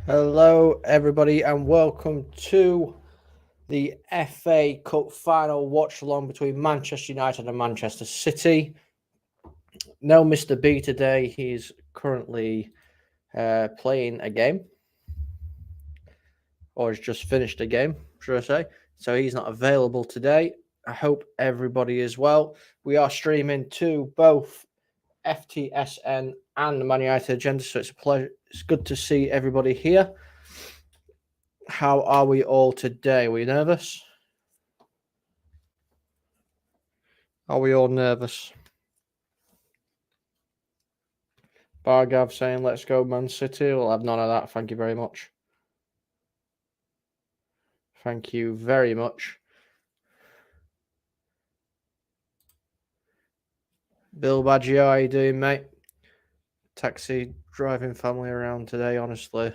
Hello, everybody, and welcome to the FA Cup final watch along between Manchester United and Manchester City. No Mr. B today. He's currently playing a game, or has just finished a game, should I say. So he's not available today. I hope everybody is well. We are streaming to both FTSN and the Man United Agenda, so it's a pleasure. It's good to see everybody here. How are we all today? Are we nervous? Are we all nervous? Bargav saying, let's go Man City. We'll have none of that. Thank you very much. Thank you very much. Bill Baggio, how you doing, mate? Taxi driving family around today, honestly.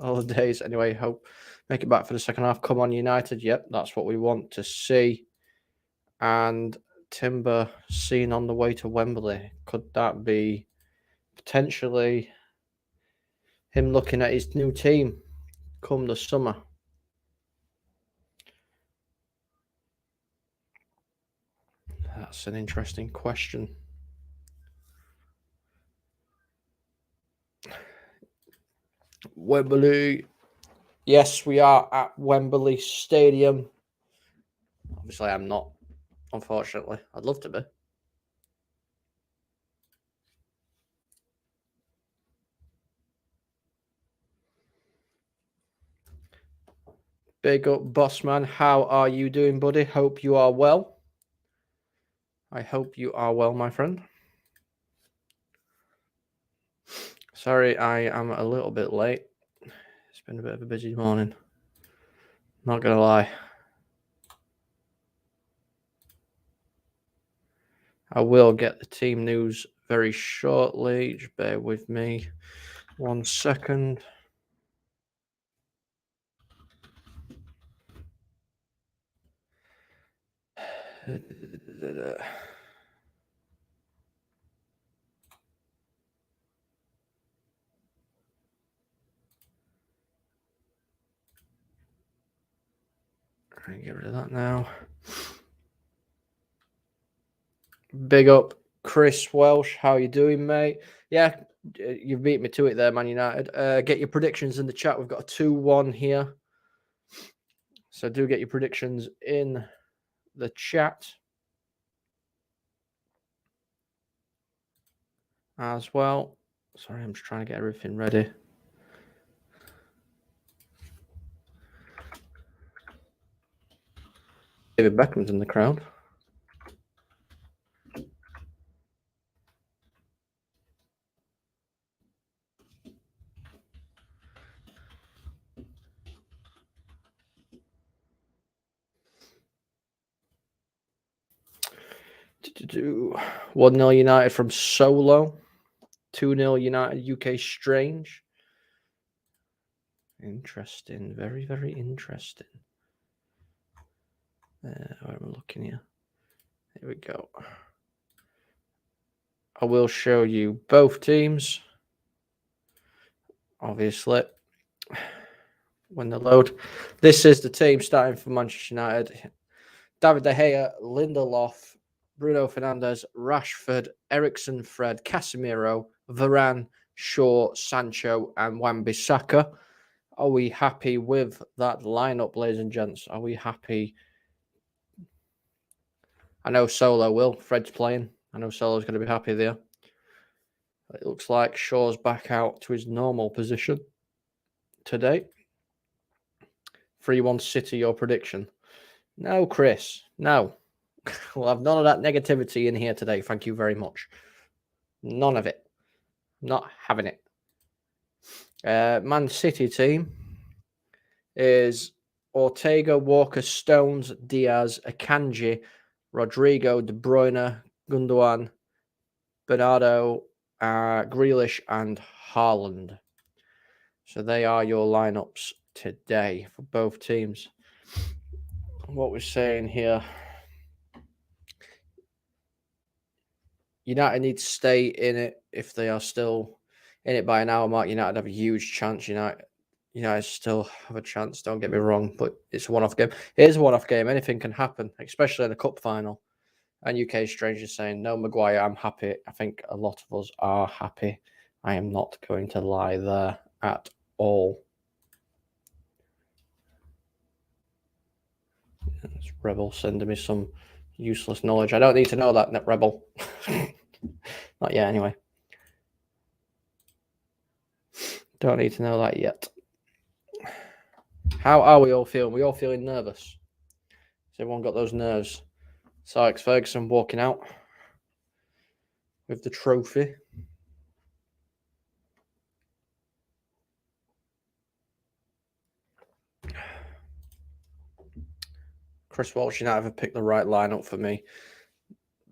All the days. Anyway, hope make it back for the second half. Come on, United. Yep, that's what we want to see. And Timber seen on the way to Wembley. Could that be potentially him looking at his new team come the summer? That's an interesting question. Wembley. Yes, we are at Wembley Stadium. Obviously, I'm not, unfortunately. I'd love to be. Big up, Bossman. How are you doing, buddy? Hope you are well. I hope you are well, my friend. Sorry, I am a little bit late. It's been a bit of a busy morning. Not going to lie. I will get the team news very shortly. Just bear with me 1 second. Get rid of that now. Big up, Chris Welsh. How you doing, mate? Yeah, you've beat me to it there, Man United. Get your predictions in the chat. We've got a 2-1 here. So do get your predictions in the chat as well. Sorry, I'm just trying to get everything ready. David Beckham's in the crowd. Do 1-0 United from Solo. 2-0 United UK Strange. Interesting. Very, very interesting. Where am I looking here? Here we go. I will show you both teams. Obviously, when they load. This is the team starting for Manchester United. David De Gea, Lindelof, Bruno Fernandes, Rashford, Eriksen, Fred, Casemiro, Varane, Shaw, Sancho, and Wan-Bissaka. Are we happy with that lineup, ladies and gents? Are we happy? I know Solo will. Fred's playing. I know Solo's going to be happy there. It looks like Shaw's back out to his normal position today. 3-1 City, your prediction? No, Chris. No. We'll have none of that negativity in here today. Thank you very much. None of it. Not having it. Man City team is Ortega, Walker, Stones, Diaz, Akanji, Rodrigo, De Bruyne, Gundogan, Bernardo, Grealish, and Haaland. So they are your lineups today for both teams. What we're saying here, United need to stay in it if they are still in it by an hour mark. United have a huge chance. United United still have a chance. Don't get me wrong, but it's a one-off game. It is a one-off game. Anything can happen, especially in a cup final. And UK Strangers saying, no, Maguire, I'm happy. I think a lot of us are happy. I am not going to lie there at all. It's Rebel sending me some useless knowledge. I don't need to know that, Rebel. Not yet, anyway. Don't need to know that yet. How are we all feeling? We all feeling nervous? Has everyone got those nerves? So Alex Ferguson walking out with the trophy. Chris Walsh United have picked the right lineup for me.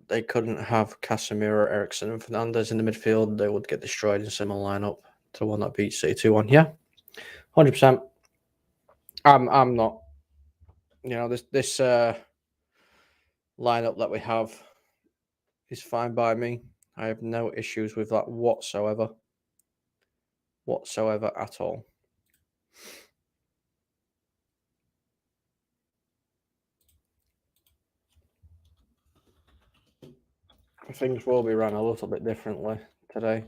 They couldn't have Casemiro, Ericsson, and Fernandes in the midfield. They would get destroyed in a similar lineup to the one that beat City 2-1. Yeah, 100%. I'm not. You know, this lineup that we have is fine by me. I have no issues with that whatsoever at all. Things will be run a little bit differently today.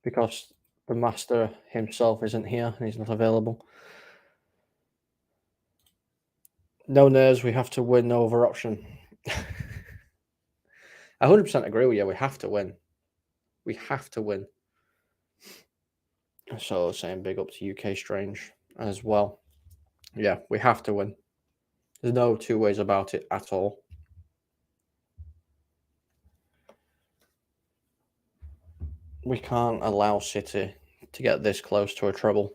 Because the master himself isn't here and he's not available. No nerves, we have to win over option. I 100% agree with you. We have to win. We have to win. So saying big up to UK Strange as well. Yeah, we have to win. There's no two ways about it at all. We can't allow City to get this close to a treble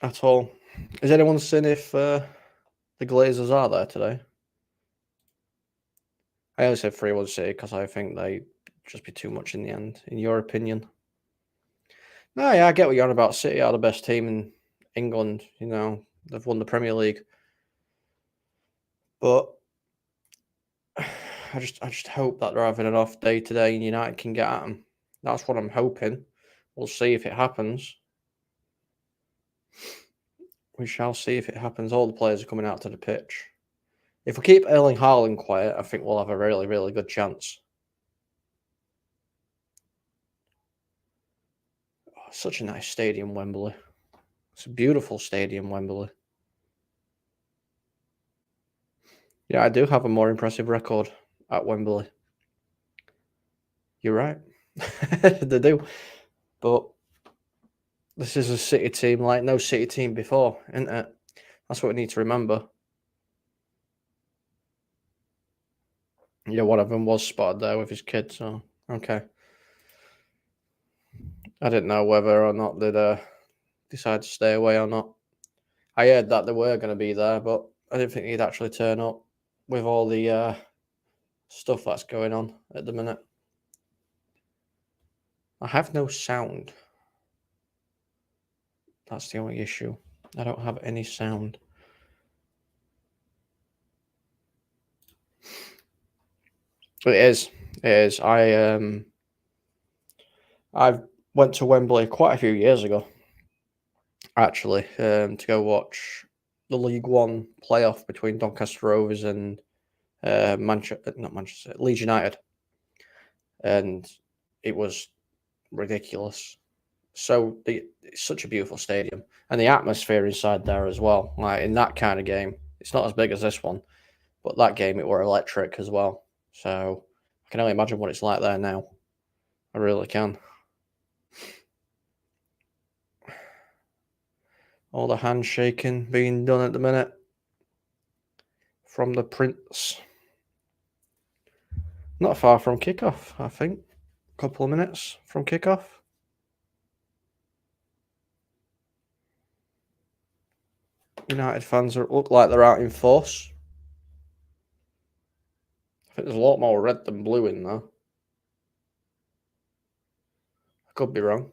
at all. Has anyone seen if the Glazers are there today? I only said 3-1 City because I think they just be too much in the end, in your opinion. No, yeah, I get what you're on about. City are the best team in England. You know, they've won the Premier League. But I just hope that they're having an off day today and United can get at them. That's what I'm hoping. We'll see if it happens. We shall see if it happens. All the players are coming out to the pitch. If we keep Erling Haaland quiet, I think we'll have a really, really good chance. Oh, such a nice stadium, Wembley. It's a beautiful stadium, Wembley. Yeah, I do have a more impressive record at Wembley. You're right. They do. But this is a City team like no City team before, isn't it? That's what we need to remember. Yeah, one of them was spotted there with his kid, so okay. I didn't know whether or not they'd decide to stay away or not. I heard that they were going to be there, but I didn't think he'd actually turn up with all the stuff that's going on at the minute. I have no sound. That's the only issue. I don't have any sound. It is. It is. I went to Wembley quite a few years ago, actually, to go watch the League One playoff between Doncaster Rovers and Leeds United, and it was ridiculous. So it's such a beautiful stadium, and the atmosphere inside there as well. Like in that kind of game, it's not as big as this one, but that game it were electric as well. So I can only imagine what it's like there now. I really can. All the handshaking being done at the minute from the Prince. Not far from kickoff, I think. A couple of minutes from kickoff. United fans look like they're out in force. I think there's a lot more red than blue in there. I could be wrong.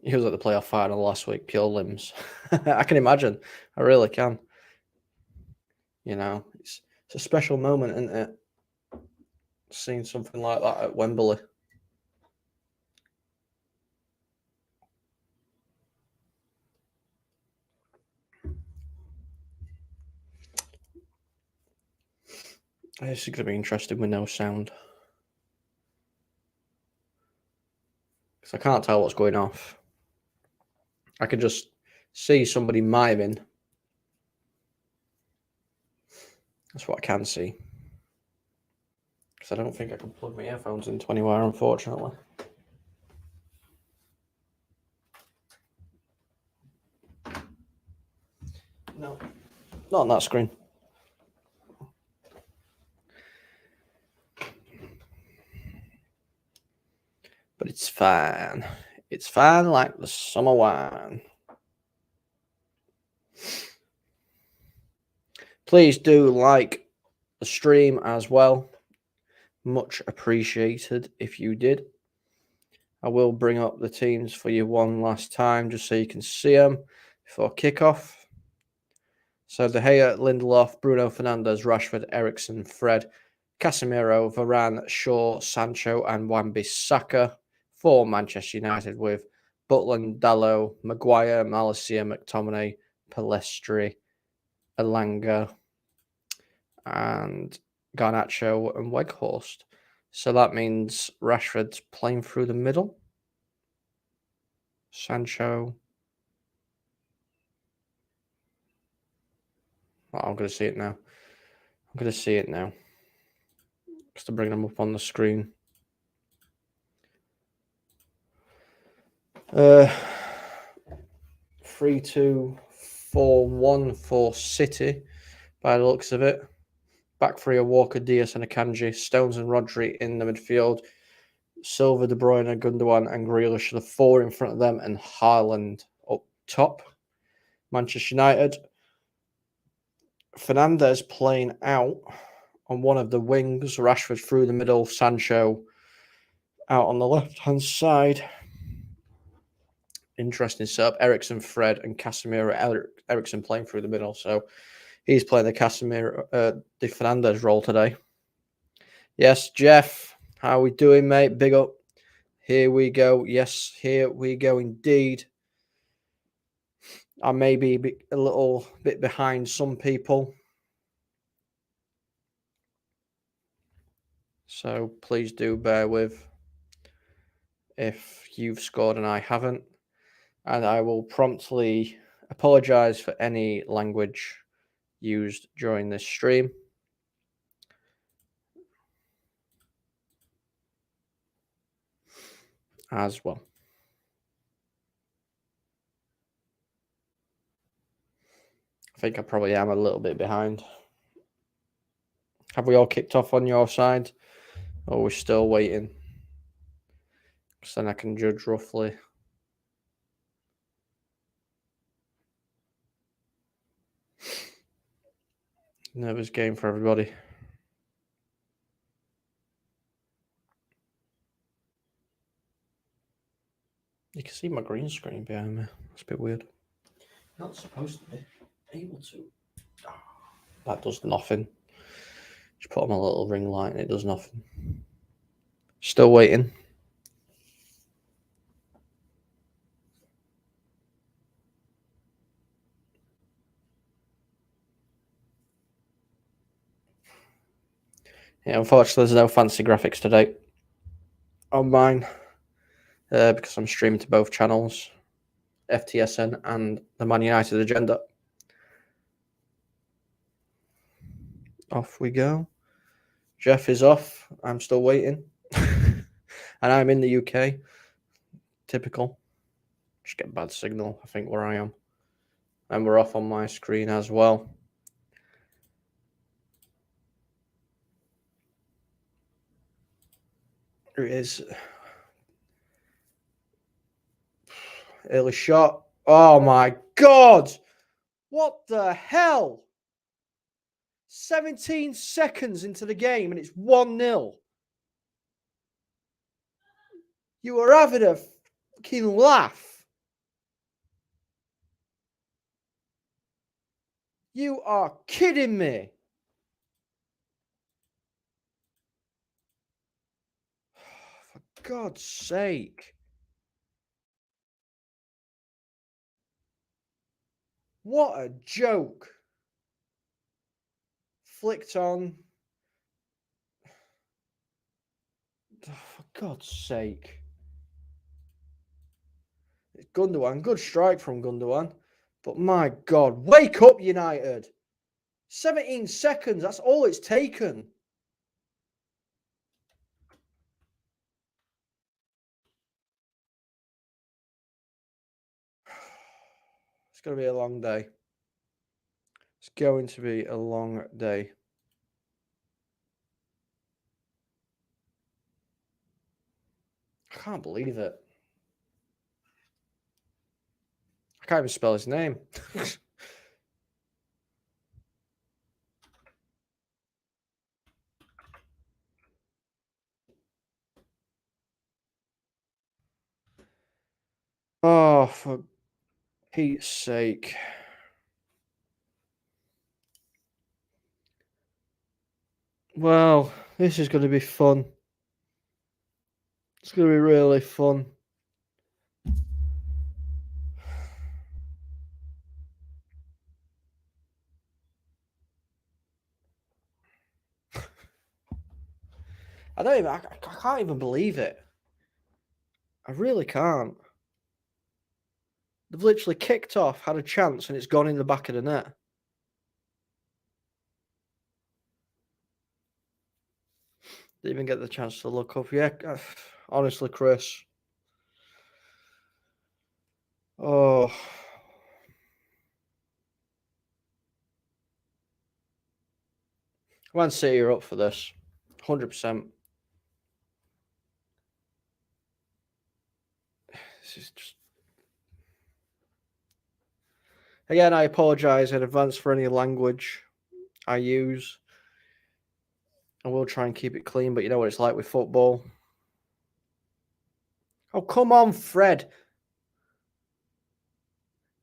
He was at the playoff final last week, pure limbs. I can imagine. I really can. You know, It's a special moment, isn't it? Seeing something like that at Wembley. This is going to be interesting with no sound. Because I can't tell what's going off. I can just see somebody miming. That's what I can see. Because I don't think I can plug my earphones into anywhere, unfortunately. No, not on that screen. But it's fine. It's fine like the summer wine. Please do like the stream as well. Much appreciated if you did. I will bring up the teams for you one last time just so you can see them before kickoff. So De Gea, Lindelof, Bruno Fernandes, Rashford, Eriksen, Fred, Casemiro, Varane, Shaw, Sancho, and Wan-Bissaka for Manchester United with Butland, Dalot, Maguire, Malacia, McTominay, Pellistri, Elanga, and Garnacho and Weghorst. So that means Rashford's playing through the middle. Sancho. Oh, I'm going to see it now. Just to bring them up on the screen. 3-2-4-1 for City, by the looks of it. Back three are Walker, Diaz, and Akanji. Stones and Rodri in the midfield. Silva, De Bruyne, Gundogan, and Grealish are the four in front of them, and Haaland up top. Manchester United. Fernandes playing out on one of the wings. Rashford through the middle. Sancho out on the left-hand side. Interesting setup. Eriksen, Fred, and Casemiro. Eriksen playing through the middle, so he's playing the the Fernandes role today. Yes, Jeff, how are we doing, mate? Big up. Here we go. Yes, here we go indeed. I may be a little bit behind some people, so please do bear with if you've scored and I haven't. And I will promptly apologize for any language used during this stream. As well. I think I probably am a little bit behind. Have we all kicked off on your side? Or are we still waiting? Because then I can judge roughly. Nervous game for everybody. You can see my green screen behind me. That's a bit weird. Not supposed to be able to. That does nothing. Just put on my little ring light and it does nothing. Still waiting. Yeah, unfortunately, there's no fancy graphics today on mine because I'm streaming to both channels, FTSN and the Man United Agenda. Off we go. Jeff is off. I'm still waiting. And I'm in the UK. Typical. Just get bad signal, I think, where I am. And we're off on my screen as well. There it is. Early shot. Oh my God! What the hell? 17 seconds into the game and it's 1-0. You were having a fucking laugh. You are kidding me. God's sake. What a joke. Flicked on. For God's sake. It's Gundogan. Good strike from Gundogan. But my God. Wake up, United. 17 seconds. That's all it's taken. It's going to be a long day. It's going to be a long day. I can't believe it. I can't even spell his name. Oh, for Pete's sake. Well, this is going to be fun. It's going to be really fun. I can't even believe it. I really can't. They've literally kicked off, had a chance, and it's gone in the back of the net. Didn't even get the chance to look up. Yeah, honestly, Chris. Oh. Man City are up for this. 100%. This is just... Again, I apologise in advance for any language I use. I will try and keep it clean, but you know what it's like with football. Oh, come on, Fred.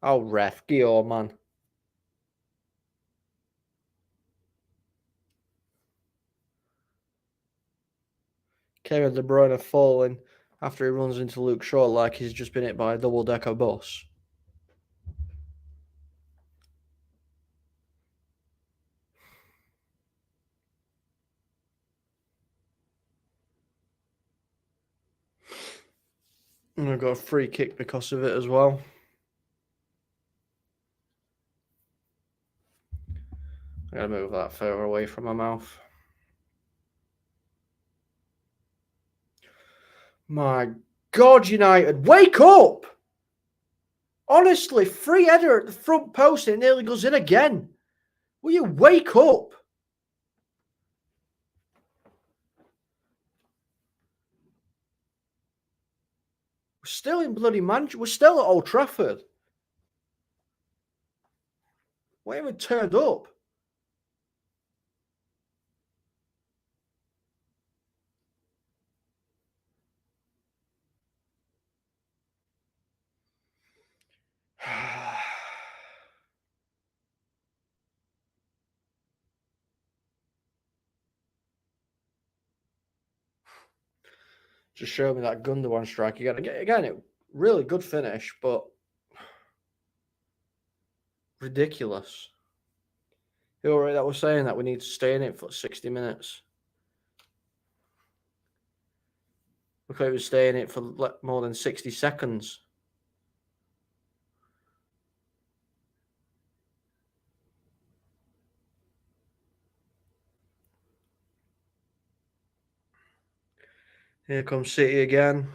Oh, ref. Gio, man. Kevin De Bruyne falling after he runs into Luke Shaw like he's just been hit by a double-decker bus. And I got a free kick because of it as well. I gotta move that further away from my mouth. My God, United, wake up! Honestly, free header at the front post and it nearly goes in again. Will you wake up? We're still in bloody Manchester. We're still at Old Trafford. We haven't turned up. Just show me that Gundogan strike again. Again, it really good finish, but ridiculous. Who already that was saying that we need to stay in it for 60 minutes? Look how he was staying in it for more than 60 seconds. Here comes City again.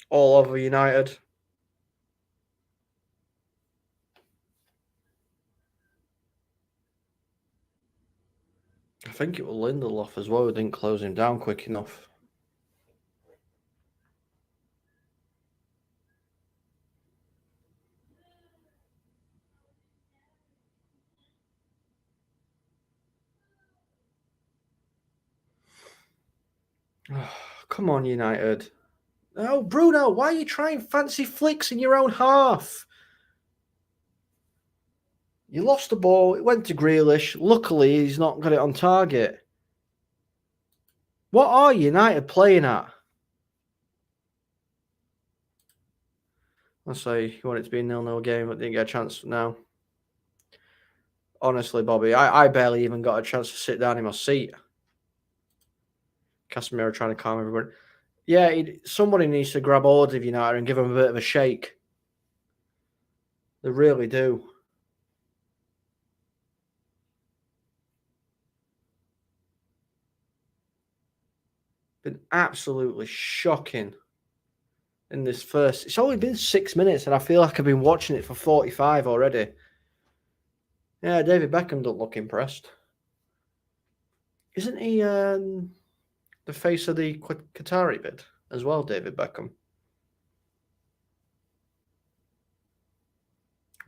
All over United. I think it was Lindelof as well who didn't close him down quick enough. Oh, come on, United. Oh, Bruno, why are you trying fancy flicks in your own half? You lost the ball. It went to Grealish. Luckily, he's not got it on target. What are United playing at? Let's say you want it to be a 0-0 game, but didn't get a chance now. Honestly, Bobby, I barely even got a chance to sit down in my seat. Casemiro trying to calm everyone. Yeah, somebody needs to grab hold of United and give them a bit of a shake. They really do. Been absolutely shocking in this first. It's only been 6 minutes, and I feel like I've been watching it for 45 already. Yeah, David Beckham don't look impressed. Isn't he the face of the Qatari bid as well, David Beckham?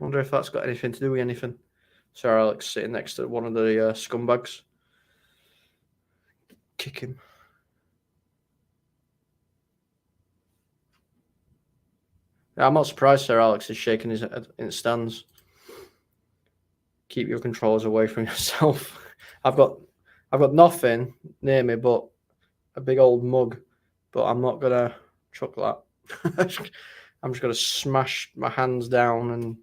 Wonder if that's got anything to do with anything. Sir Alex sitting next to one of the scumbags. Kick him. Yeah, I'm not surprised Sir Alex is shaking his head in the stands. Keep your controllers away from yourself. I've got nothing near me but a big old mug, but I'm not gonna chuck that. I'm just gonna smash my hands down and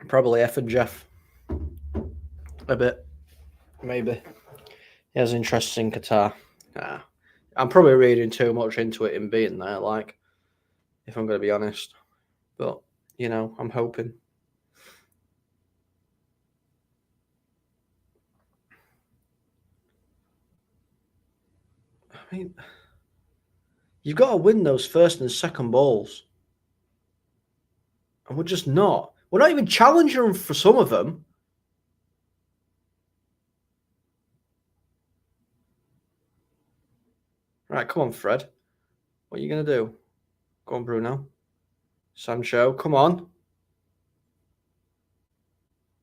probably F and Jeff a bit, maybe. He has interest in Qatar. I'm probably reading too much into it in being there, like, if I'm going to be honest. But, I'm hoping. I mean, you've got to win those first and second balls. And we're just not. We're not even challenging them for some of them. Right, come on, Fred. What are you going to do? Go on, Bruno. Sancho, come on.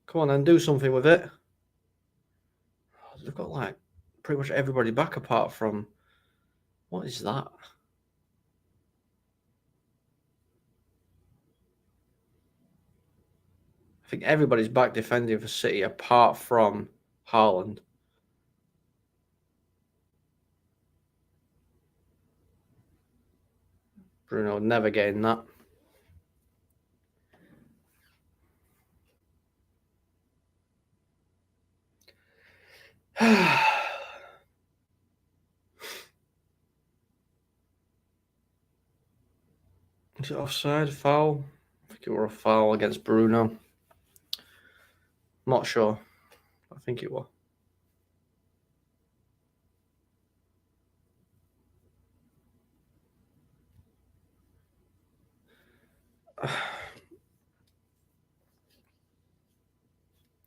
Come on, then, do something with it. They've got, like, pretty much everybody back apart from... What is that? I think everybody's back defending for City apart from Haaland. Bruno never getting that. Is it offside? Foul? I think it were a foul against Bruno. Not sure. I think it was.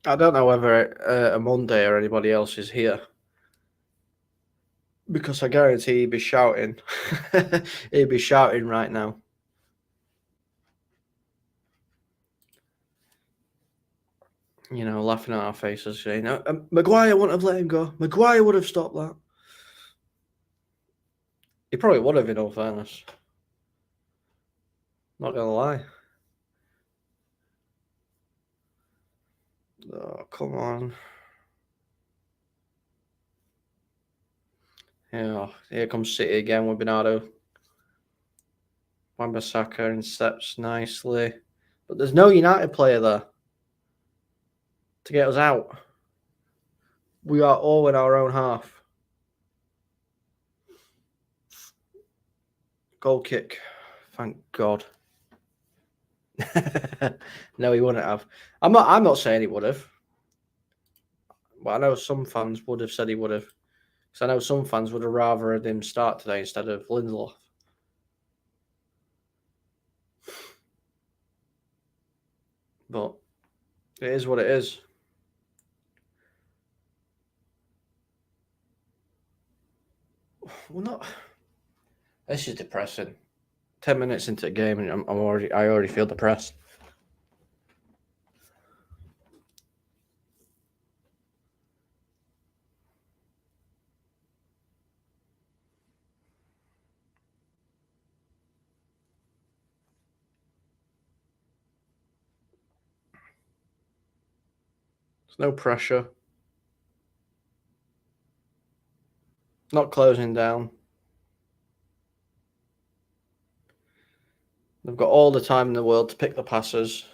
I don't know whether OMONDI or anybody else is here. Because I guarantee he'd be shouting. He'd be shouting right now. Laughing at our faces, saying, Maguire wouldn't have let him go. Maguire would have stopped that. He probably would have, in all fairness. Not going to lie. Oh, come on. Yeah, here comes City again with Bernardo. Wan-Bissaka intercepts nicely. But there's no United player there to get us out. We are all in our own half. Goal kick. Thank God. No, he wouldn't have. I'm not saying he would have. But I know some fans would have said he would have. Because I know some fans would have rather had him start today instead of Lindelof. But it is what it is. We're not. This is depressing. 10 minutes into the game and I already feel depressed. There's no pressure. Not closing down. They've got all the time in the world to pick the passes.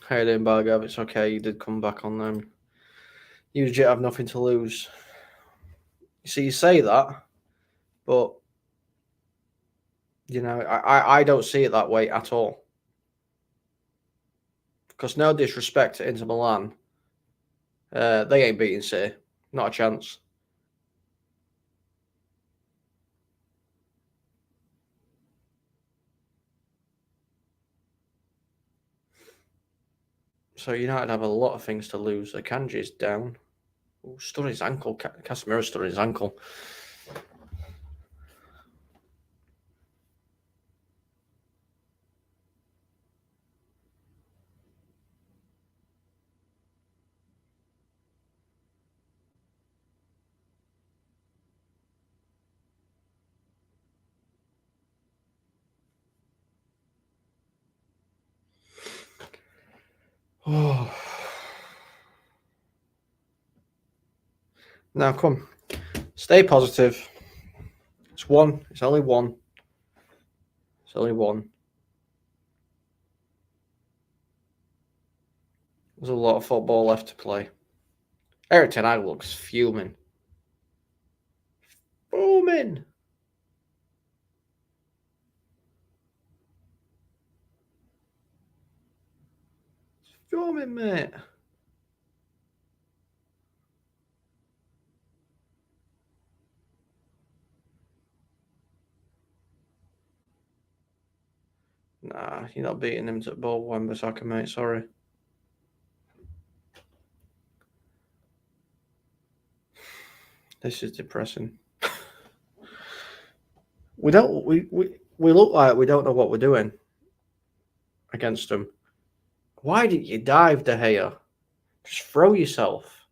How you doing, Bargav? It's okay. You did come back on them. You legit have nothing to lose. You see, you say that, but you know, I don't see it that way at all. Because no disrespect to Inter Milan, they ain't beating City. Not a chance. So United have a lot of things to lose. Akanji's down. Oh, stood his ankle. Casemiro stood his ankle. Oh. Now come. Stay positive. It's one. It's only one. It's only one. There's a lot of football left to play. Erik ten Hag looks fuming. Fuming. Fuming, mate. Nah, you're not beating him to ball Wan-Bissaka, mate. Sorry. This is depressing. We look like we don't know what we're doing against them. Why didn't you dive, De Gea? Just throw yourself.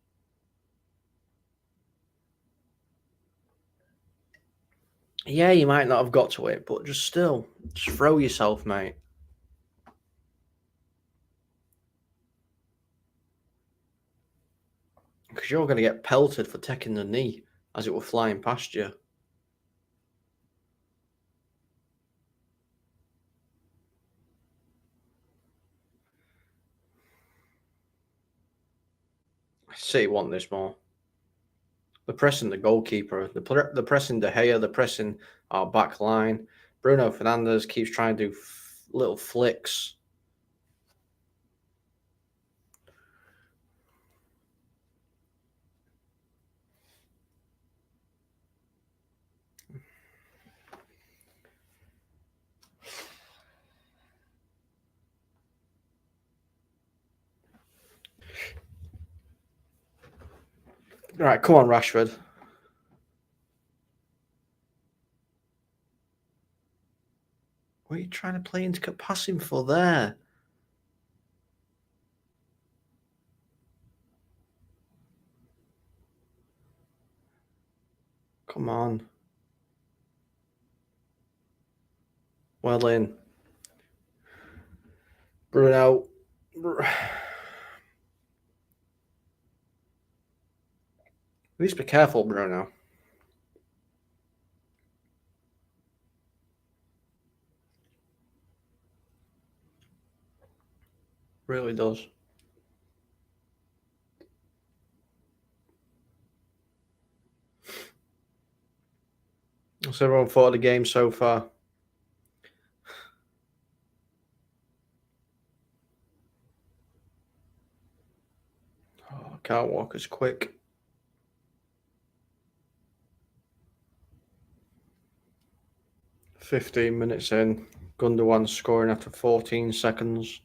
Yeah, you might not have got to it, but just throw yourself, mate. Because you're going to get pelted for taking the knee as it were flying past you. City want this more. They're pressing the goalkeeper. They're pressing De Gea. They're pressing our back line. Bruno Fernandes keeps trying to do little flicks. Right, come on, Rashford. What are you trying to play into passing for there? Come on. Well in. Bruno. Please be careful, Bruno. Really does. What's everyone thought of the game so far? Oh, can't walk as quick. "15 minutes in, Gundogan scoring after 14 seconds.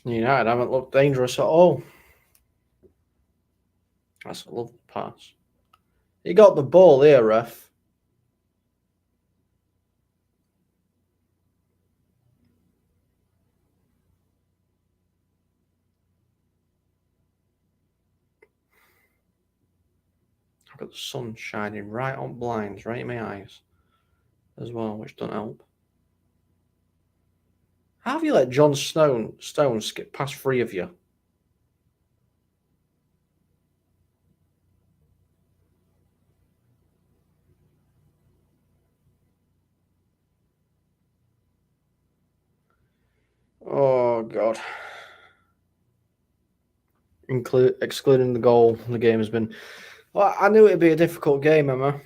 United haven't looked dangerous at all. That's a lovely pass. He got the ball here, ref. I've got the sun shining right on blinds, right in my eyes as well, which doesn't help. How have you let John Stone skip past 3 of you? Oh God. Excluding the goal, the game has been. Well, I knew it'd be a difficult game, Emma.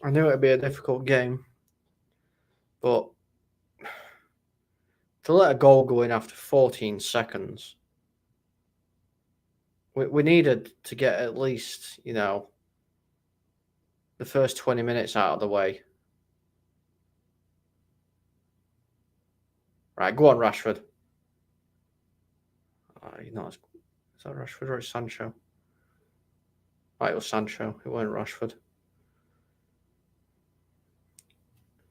I knew it'd be a difficult game, but to let a goal go in after 14 seconds, we needed to get at least, the first 20 minutes out of the way. Right, go on, Rashford. You're not. Is that Rashford or Sancho? Right, it was Sancho. It wasn't Rashford.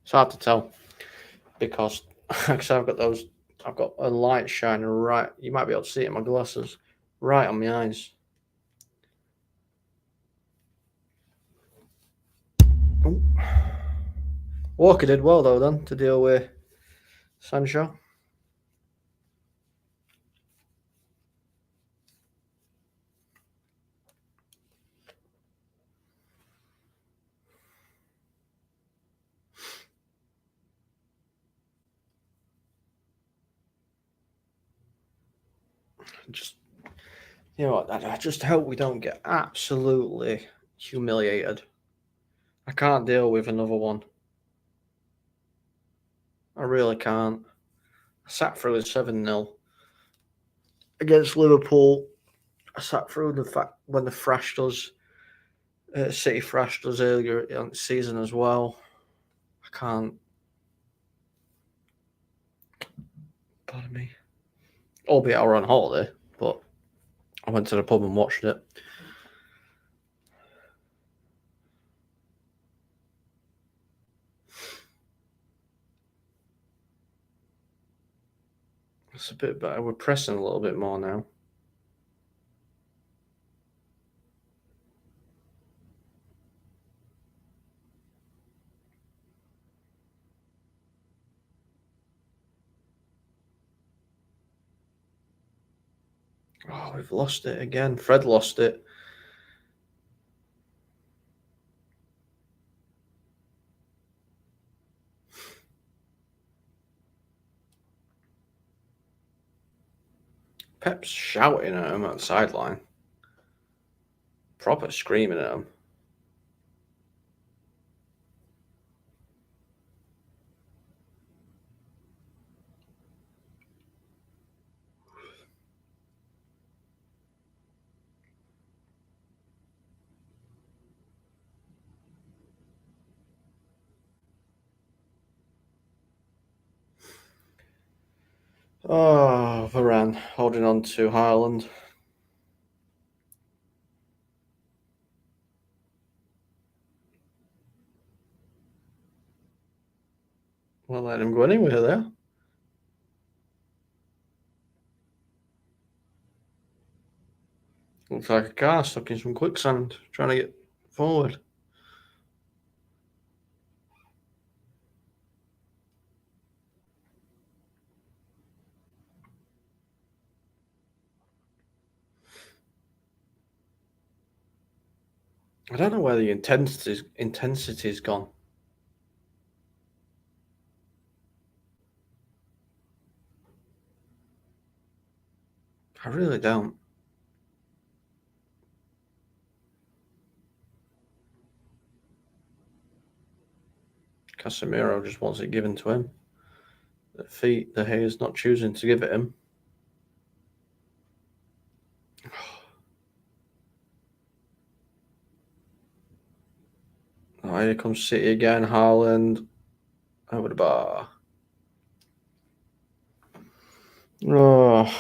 It's hard to tell because actually I've got a light shining right. You might be able to see it in my glasses, right on my eyes. Oh. Walker did well though then to deal with Sancho. Just what? I just hope we don't get absolutely humiliated. I can't deal with another one. I really can't. I sat through a 7-0 against Liverpool. I sat through the fact when the thrashed us, City thrashed us earlier in the season as well. I can't. Pardon me. Albeit I were on holiday, but I went to the pub and watched it. It's a bit better. We're pressing a little bit more now. Oh, we've lost it again. Fred lost it. Pep's shouting at him at the sideline. Proper screaming at him. Oh, Varane holding on to Haaland. Well, let him go anywhere there. Looks like a car stuck in some quicksand trying to get forward. I don't know where the intensity's gone. I really don't. Casemiro just wants it given to him. The Hayes not choosing to give it him. Oh, here comes City again. Haaland over the bar. Oh.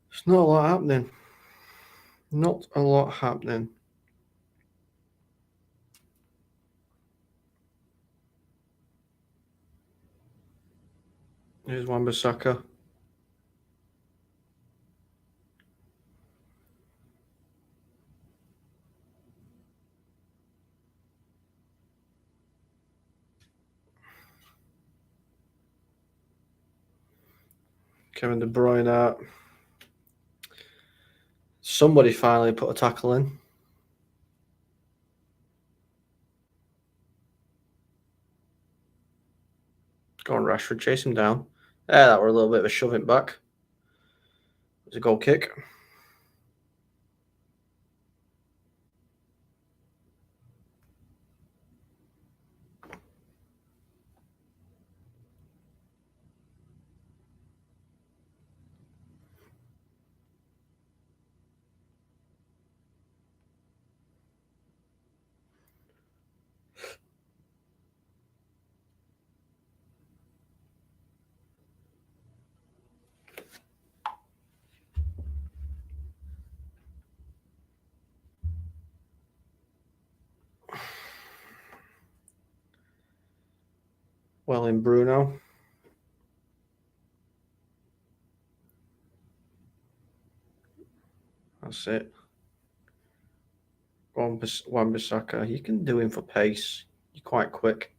It's not a lot happening. Not a lot happening. Here's Wan-Bissaka. Kevin De Bruyne out. Somebody finally put a tackle in. Go on, Rashford, chase him down. Yeah, that were a little bit of a shoving back. It was a goal kick. Well in Bruno. That's it. Wan-Bissaka. You can do him for pace. You're quite quick.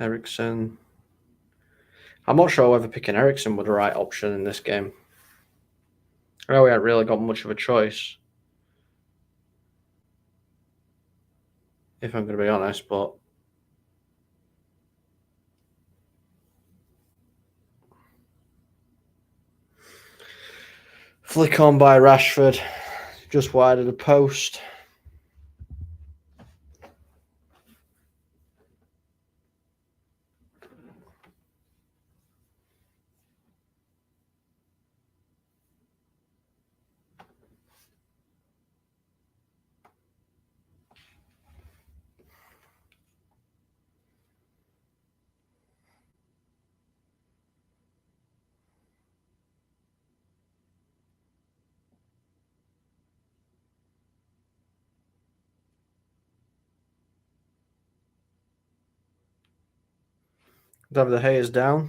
Eriksen. I'm not sure whether picking Eriksen was the right option in this game. I know we hadn't really got much of a choice, if I'm going to be honest, but flick on by Rashford, just wide of the post. David De Gea is down,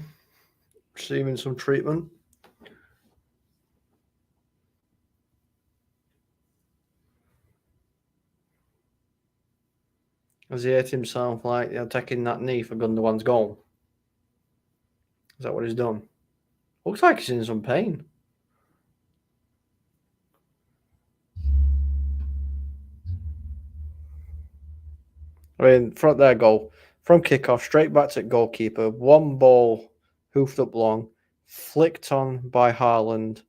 receiving some treatment. Has he hurt himself like taking that knee for Gundogan's goal? Is that what he's done? Looks like he's in some pain. I mean, front there goal. From kickoff, straight back to goalkeeper. One ball, hoofed up long, flicked on by Haaland.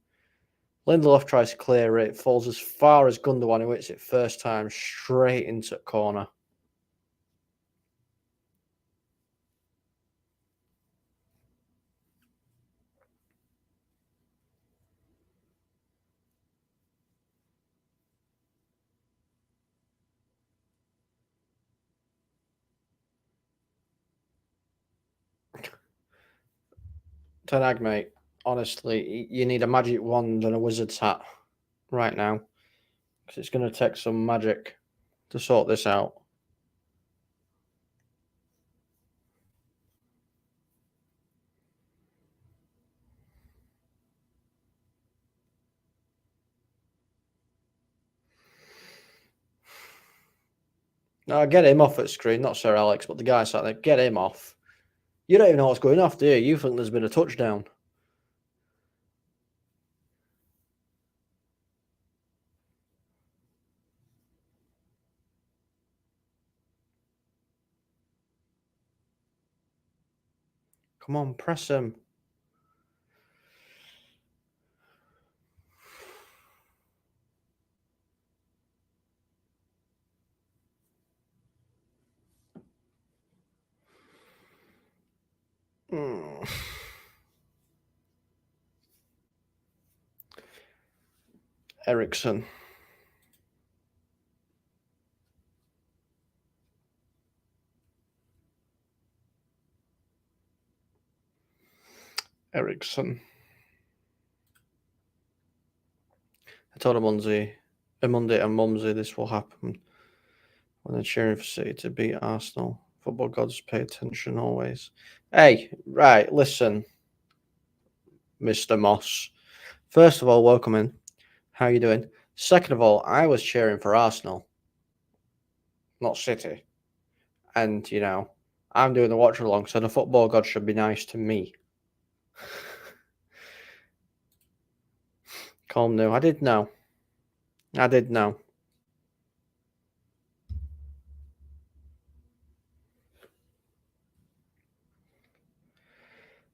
Lindelof tries to clear it, falls as far as Gundogan, who hits it first time, straight into the corner. Ten Hag, mate, honestly, you need a magic wand and a wizard's hat right now, because it's going to take some magic to sort this out. Now, get him off at screen, not Sir Alex, but the guy sat there. Get him off. You don't even know what's going off, do you? You think there's been a touchdown. Come on, press him. Ericsson. Ericsson. I told Monday and Mumsy this will happen when they're cheering for City to beat Arsenal. Football gods pay attention always. Hey, right, listen, Mr. Moss. First of all, welcome in. How you doing? Second of all, I was cheering for Arsenal, not City. And, you know, I'm doing the watch along, so the football god should be nice to me. Calm now. I did know.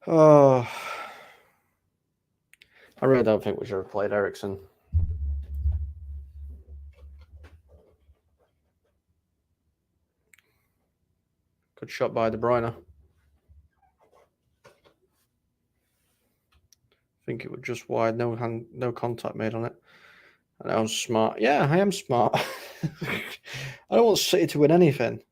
Oh, I really don't think we should have played Ericsson. Good shot by De Bruyne. I think it was just wide, no contact made on it. And I was smart. Yeah, I am smart. I don't want City to win anything.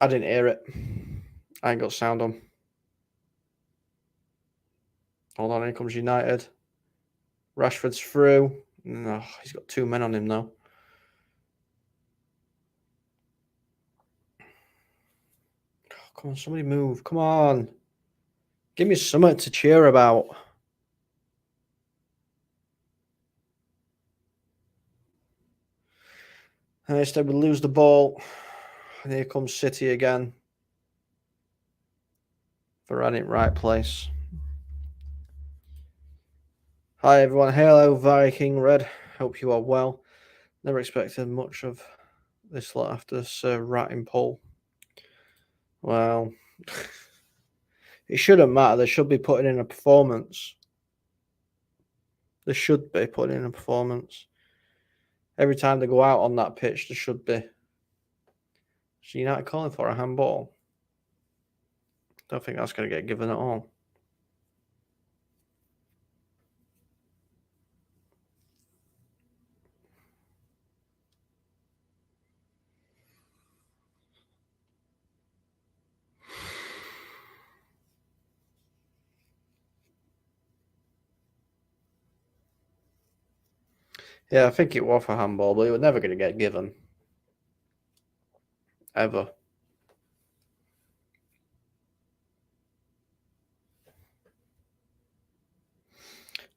I didn't hear it. I ain't got sound on. Hold on, here comes United. Rashford's through. No, he's got 2 men on him now. Oh, come on, somebody move. Come on. Give me something to cheer about. And instead we lose the ball. And here comes City again. Varane in right place. Hi everyone. Hello, Viking Red. Hope you are well. Never expected much of this lot after Sir Ratting Paul. Well, it shouldn't matter. They should be putting in a performance. They should be putting in a performance. Every time they go out on that pitch, there should be. So United calling for a handball. Don't think that's going to get given at all. Yeah, I think it was a handball, but it was never going to get given. Ever.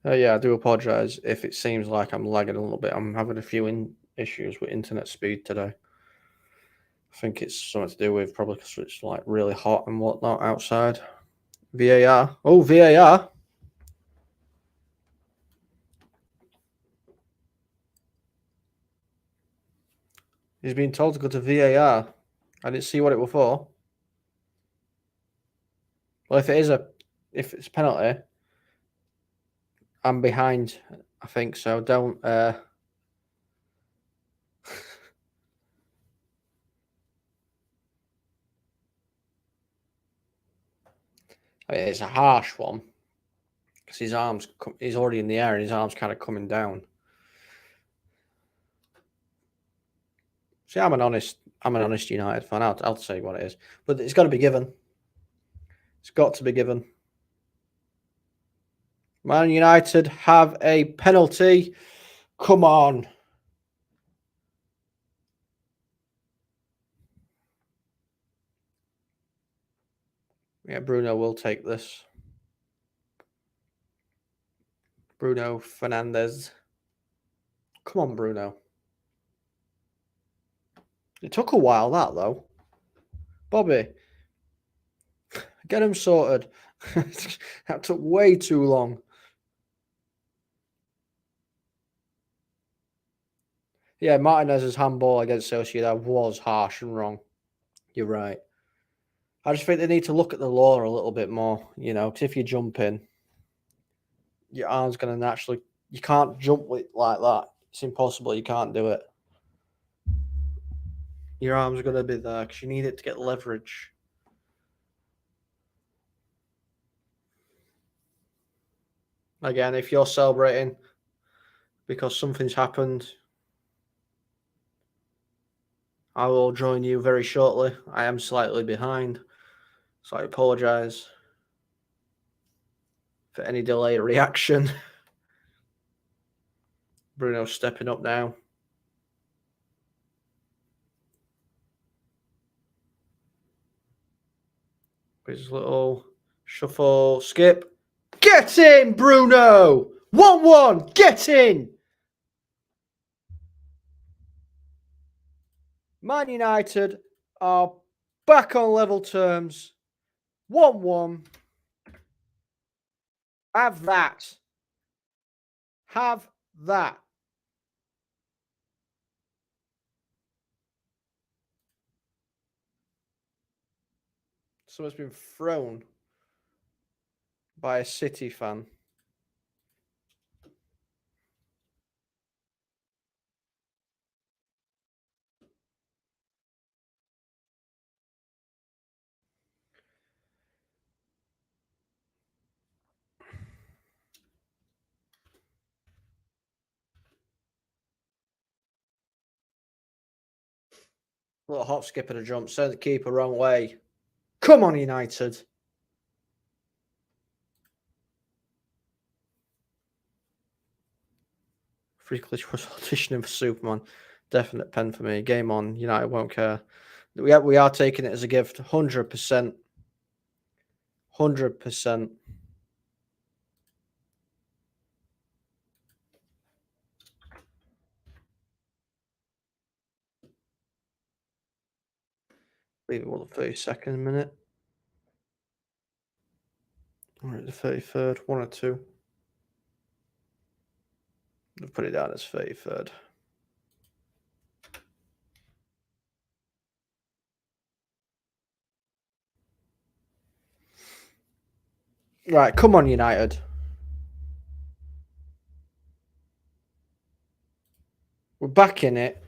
Yeah, I do apologise if it seems like I'm lagging a little bit. I'm having a few issues with internet speed today. I think it's something to do with probably because it's like really hot and whatnot outside. VAR. Oh, VAR. He's been told to go to VAR. I didn't see what it was for. Well, if it's a penalty, I'm behind. I think so. Don't. I mean, it's a harsh one because his arms. He's already in the air and his arms kind of coming down. See, I'm an honest United fan. I'll say what it is, but it's got to be given. It's got to be given. Man United have a penalty. Come on. Yeah, Bruno will take this. Bruno Fernandes. Come on, Bruno. It took a while, that, though. Bobby, get him sorted. That took way too long. Yeah, Martinez's handball against Sociedad was harsh and wrong. You're right. I just think they need to look at the law a little bit more, because if you jump in, your arm's going to naturally. You can't jump with like that. It's impossible. You can't do it. Your arm's going to be there because you need it to get leverage. Again, if you're celebrating because something's happened, I will join you very shortly. I am slightly behind, so I apologise for any delayed reaction. Bruno's stepping up now. His little shuffle, skip. Get in, Bruno! 1-1, get in! Man United are back on level terms. 1-1. Have that. Have that. Someone's been thrown by a City fan. Little hop, skip, and a jump. Sent the keeper wrong way. Come on, United. Freaklish was auditioning for Superman. Definite pen for me. Game on. United won't care. We are taking it as a gift. 100%. 100%. Leave it on the 32nd minute. Or the 33rd. 1 or 2. I'll put it down as 33rd. Right, come on, United. We're back in it.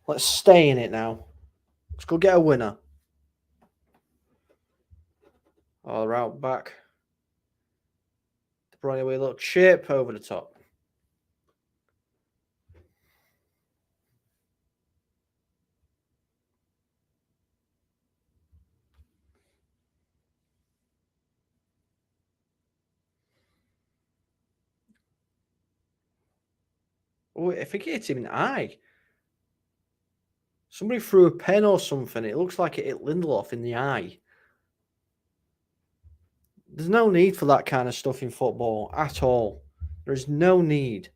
Let's stay in it now. Let's go get a winner. Oh, they're out back. De Bruyne with a little chip over the top. Oh, I think it hit him in the eye. Somebody threw a pen or something. It looks like it hit Lindelof in the eye. There's no need for that kind of stuff in football at all. There's no need.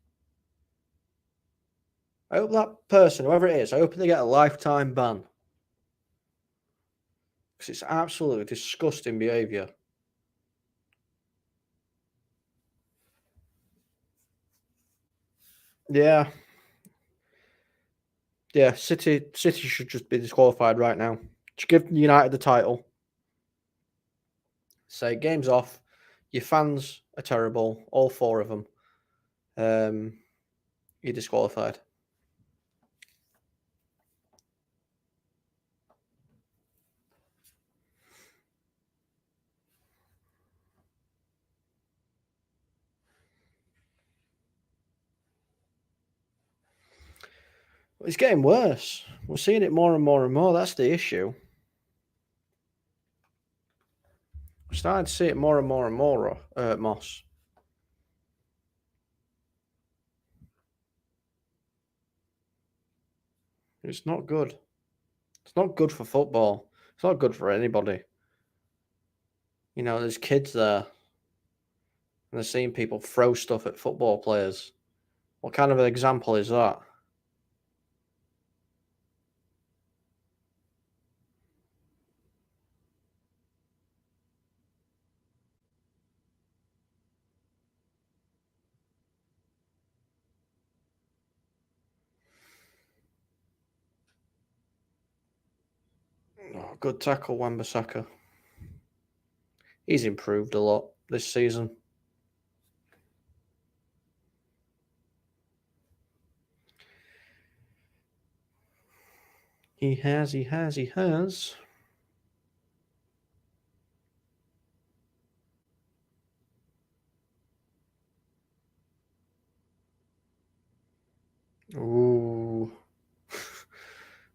I hope that person, whoever it is, I hope they get a lifetime ban. Because it's absolutely disgusting behaviour. Yeah. Yeah, City should just be disqualified right now. Just give United the title. Say, game's off. Your fans are terrible, all 4 of them. You're disqualified. It's getting worse. We're seeing it more and more and more. That's the issue. We're starting to see it more and more and more, Moss. It's not good. It's not good for football. It's not good for anybody. There's kids there, and they're seeing people throw stuff at football players. What kind of an example is that? Oh, good tackle, Wan-Bissaka. He's improved a lot this season. He has. Ooh.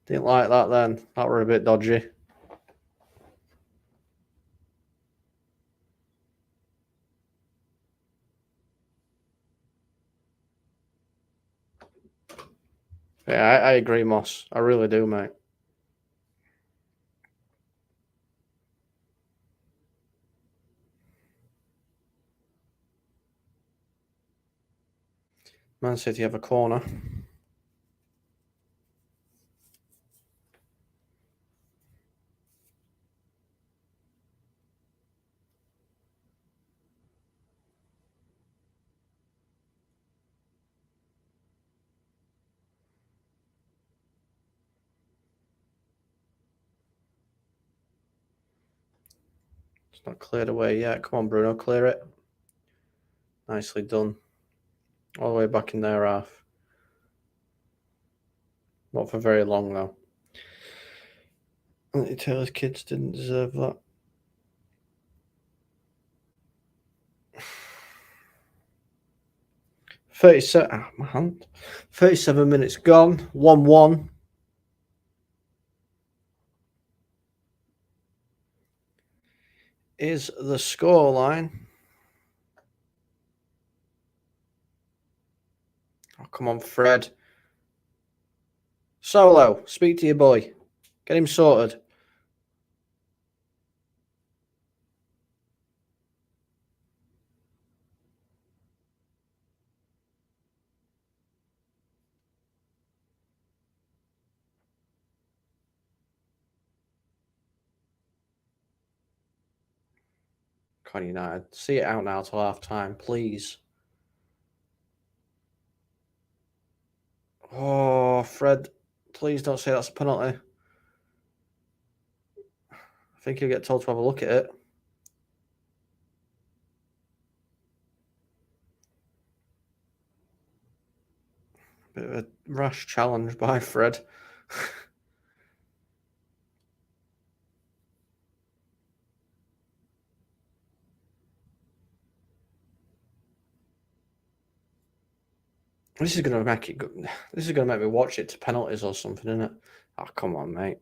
Didn't like that then. That were a bit dodgy. Yeah, I agree, Moss. I really do, mate. Man City have a corner. It's not cleared away yet. Come on, Bruno, clear it. Nicely done. All the way back in their half. Not for very long, though. Anthony Taylor's kids didn't deserve that. My hand. 37 minutes gone. 1-1. Is the scoreline. Oh, come on, Fred. Solo, speak to your boy. Get him sorted. Come on, United. See it out now till half time, please. Oh, Fred, please don't say that's a penalty. I think you'll get told to have a look at it. Bit of a rash challenge by Fred. This is gonna make it. This is gonna make me watch it to penalties or something, isn't it? Oh, come on, mate.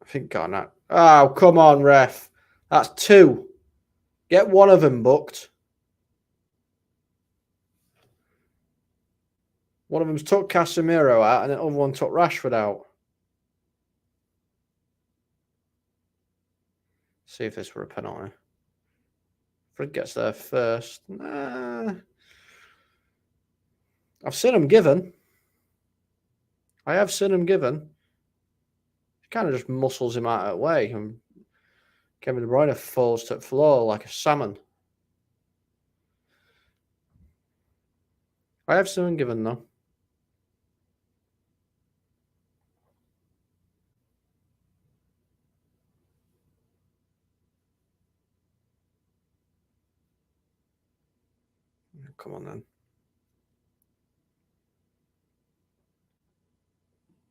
I think Garnett. Oh, come on, ref. That's two. Get one of them booked. One of them's took Casemiro out, and the other one took Rashford out. See if this were a penalty. Fred gets there first. Nah. I've seen him given. I have seen him given. He kind of just muscles him out of the way, and Kevin De Bruyne falls to the floor like a salmon. I have seen him given, though. Come on, then.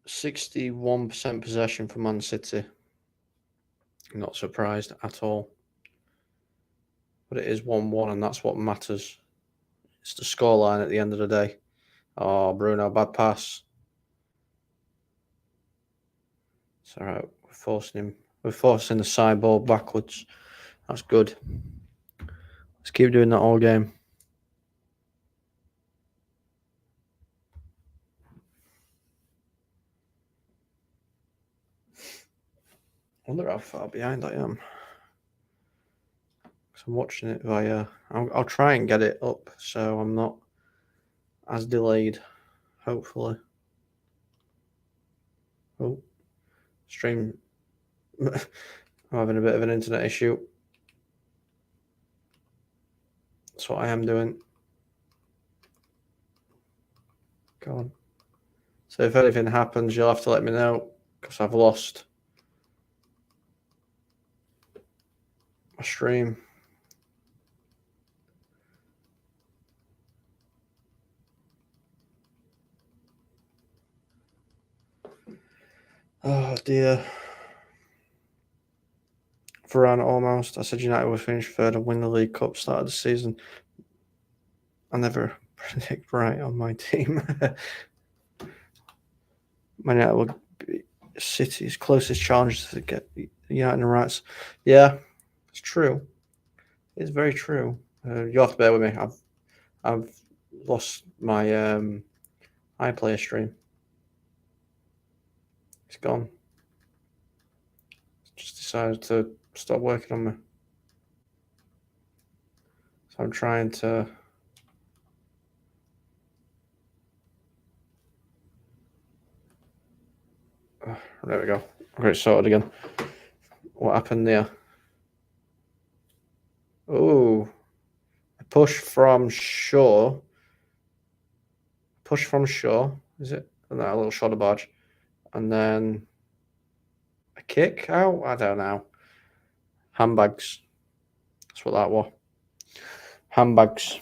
61% possession for Man City. Not surprised at all. But it is 1-1, and that's what matters. It's the scoreline at the end of the day. Oh, Bruno, bad pass. It's all right. We're forcing him. We're forcing the side ball backwards. That's good. Let's keep doing that all game. I wonder how far behind I am. I'm watching it via. I'll try and get it up so I'm not as delayed. Hopefully. Oh, stream. I'm having a bit of an internet issue. That's what I am doing. Go on. So if anything happens, you'll have to let me know because I've lost my stream. Oh dear. Varane almost. I said United would finish third and win the League Cup start of the season. I never predict right on my team. Man United will be City's closest challenge to get United in the rights. Yeah, it's true. It's very true. You have to bear with me. I've lost my iPlayer stream. It's gone. Just decided to stop working on me. So I'm trying to. There we go. Okay, it's sorted again. What happened there? Oh, a push from Shaw. Push from Shaw. Is it? No, a little shoulder barge. And then a kick out? I don't know. Handbags. That's what that was. Handbags.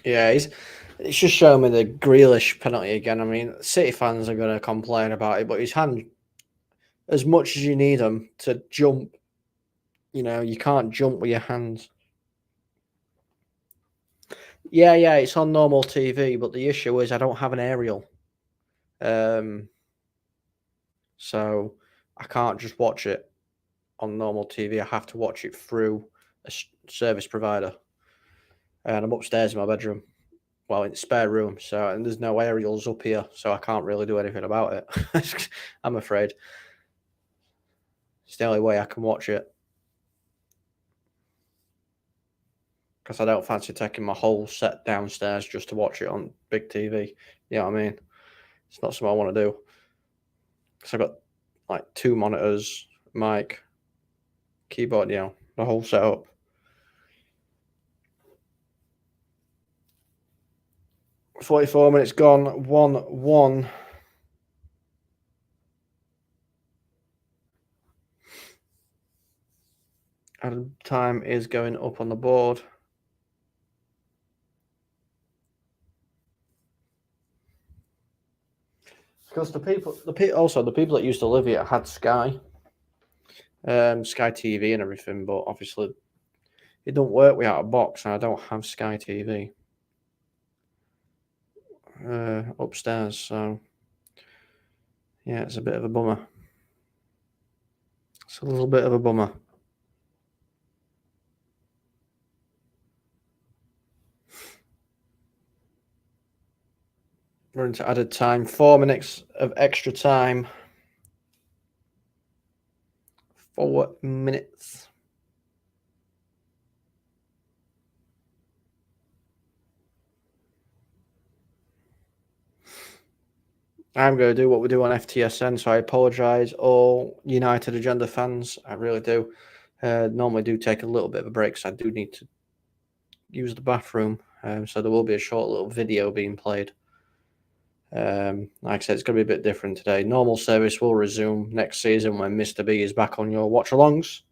Yeah, it's just showing me the Grealish penalty again. I mean, City fans are going to complain about it, but his hand, as much as you need him to jump, you can't jump with your hands. Yeah, it's on normal TV, but the issue is I don't have an aerial. So I can't just watch it on normal TV. I have to watch it through a service provider. And I'm upstairs in my bedroom. Well, in the spare room. And there's no aerials up here, so I can't really do anything about it. I'm afraid. It's the only way I can watch it. Because I don't fancy taking my whole set downstairs just to watch it on big TV. You know what I mean? It's not something I want to do. Because I've got like 2 monitors, mic, keyboard, the whole setup. .44 minutes gone, 1-1. And time is going up on the board. Because the people that used to live here had Sky, Sky TV and everything, but obviously it don't work without a box, and I don't have Sky TV upstairs, so yeah, it's a bit of a bummer. It's a little bit of a bummer. We're into added time. 4 minutes of extra time. 4 minutes. I'm going to do what we do on FTSN, so I apologise, all United Agenda fans. I really do. Normally do take a little bit of a break, so I do need to use the bathroom. So there will be a short little video being played. Like I said, it's going to be a bit different today. Normal service will resume next season when Mr. B is back on your watchalongs.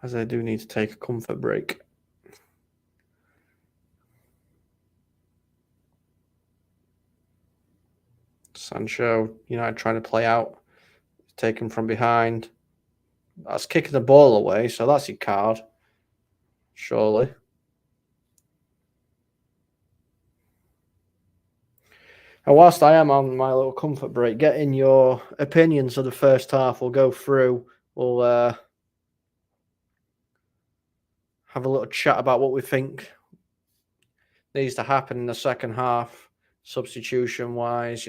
As I do need to take a comfort break. Sancho, United trying to play out. Taken from behind. That's kicking the ball away, so that's your card. Surely. And whilst I am on my little comfort break, getting your opinions of the first half, we'll go through. We'll have a little chat about what we think needs to happen in the second half, substitution-wise,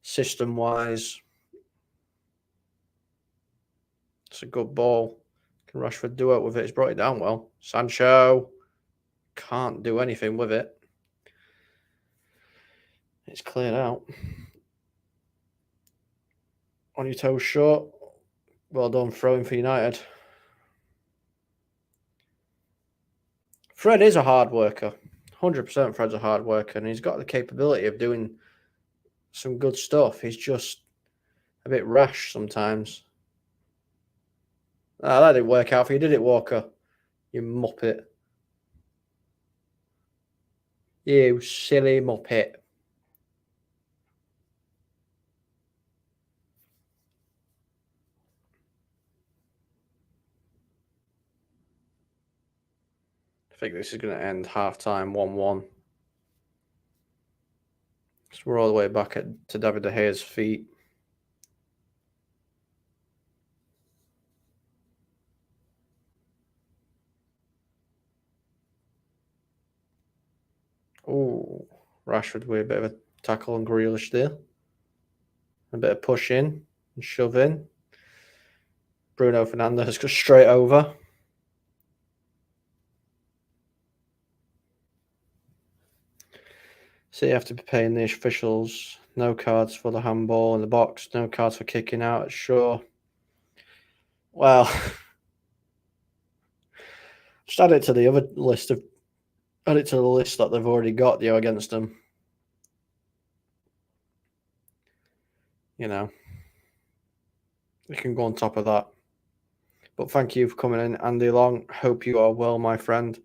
system-wise. It's a good ball. Can Rashford do it with it? He's brought it down well. Sancho can't do anything with it. It's cleared out. On your toes short. Well done throwing for United. Fred is a hard worker. 100% Fred's a hard worker, and he's got the capability of doing some good stuff. He's just a bit rash sometimes. Ah, that didn't work out for you, did it, Walker? You muppet. You silly muppet. I think this is going to end half-time 1-1. So we're all the way back to David De Gea's feet. Oh, Rashford with a bit of a tackle on Grealish there. A bit of push in and shove in. Bruno Fernandes goes straight over. So you have to be paying the officials. No cards for the handball in the box. No cards for kicking out. Sure. Well, just add it to the other list of. Add it to the list that they've already got against them. You know, we can go on top of that. But thank you for coming in, Andy Long. Hope you are well, my friend.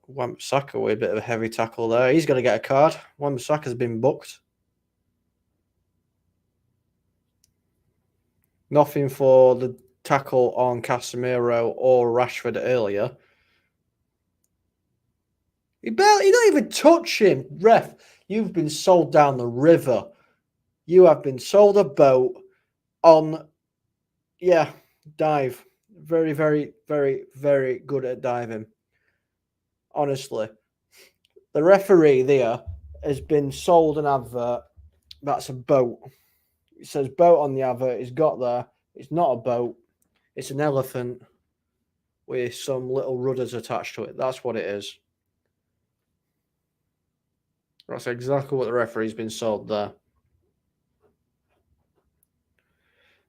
Wan-Bissaka with a bit of a heavy tackle there. He's going to get a card. Wan-Bissaka's been booked. Nothing for the tackle on Casemiro or Rashford earlier. He don't even touch him. Ref, you've been sold down the river. You have been sold a boat on, dive. Very, very, very, very good at diving. Honestly. The referee there has been sold an advert. That's a boat. It says boat on the advert. It's got there. It's not a boat. It's an elephant with some little rudders attached to it. That's what it is. That's exactly what the referee's been sold there.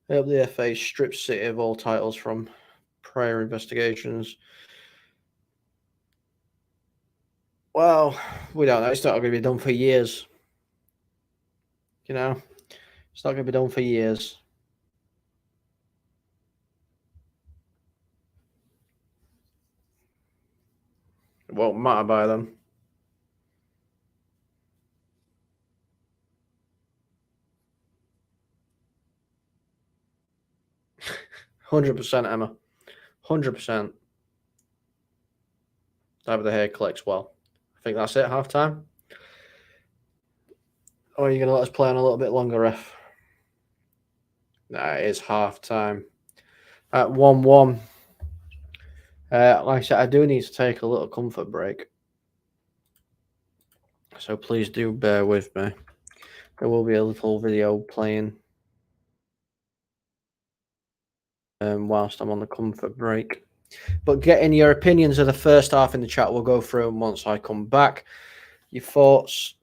I hope the FA strips City of all titles from prior investigations. Well, we don't know. It's not going to be done for years. You know, it's not going to be done for years. It won't matter by then. %, Emma. 100%. David De Gea clicks well. I think that's it, half-time. Or are you going to let us play on a little bit longer, ref? Nah, it is half-time. At 1-1. Like I said, I do need to take a little comfort break. So please do bear with me. There will be a little video playing whilst I'm on the comfort break. But getting your opinions of the first half in the chat, we'll go through them once I come back. Your thoughts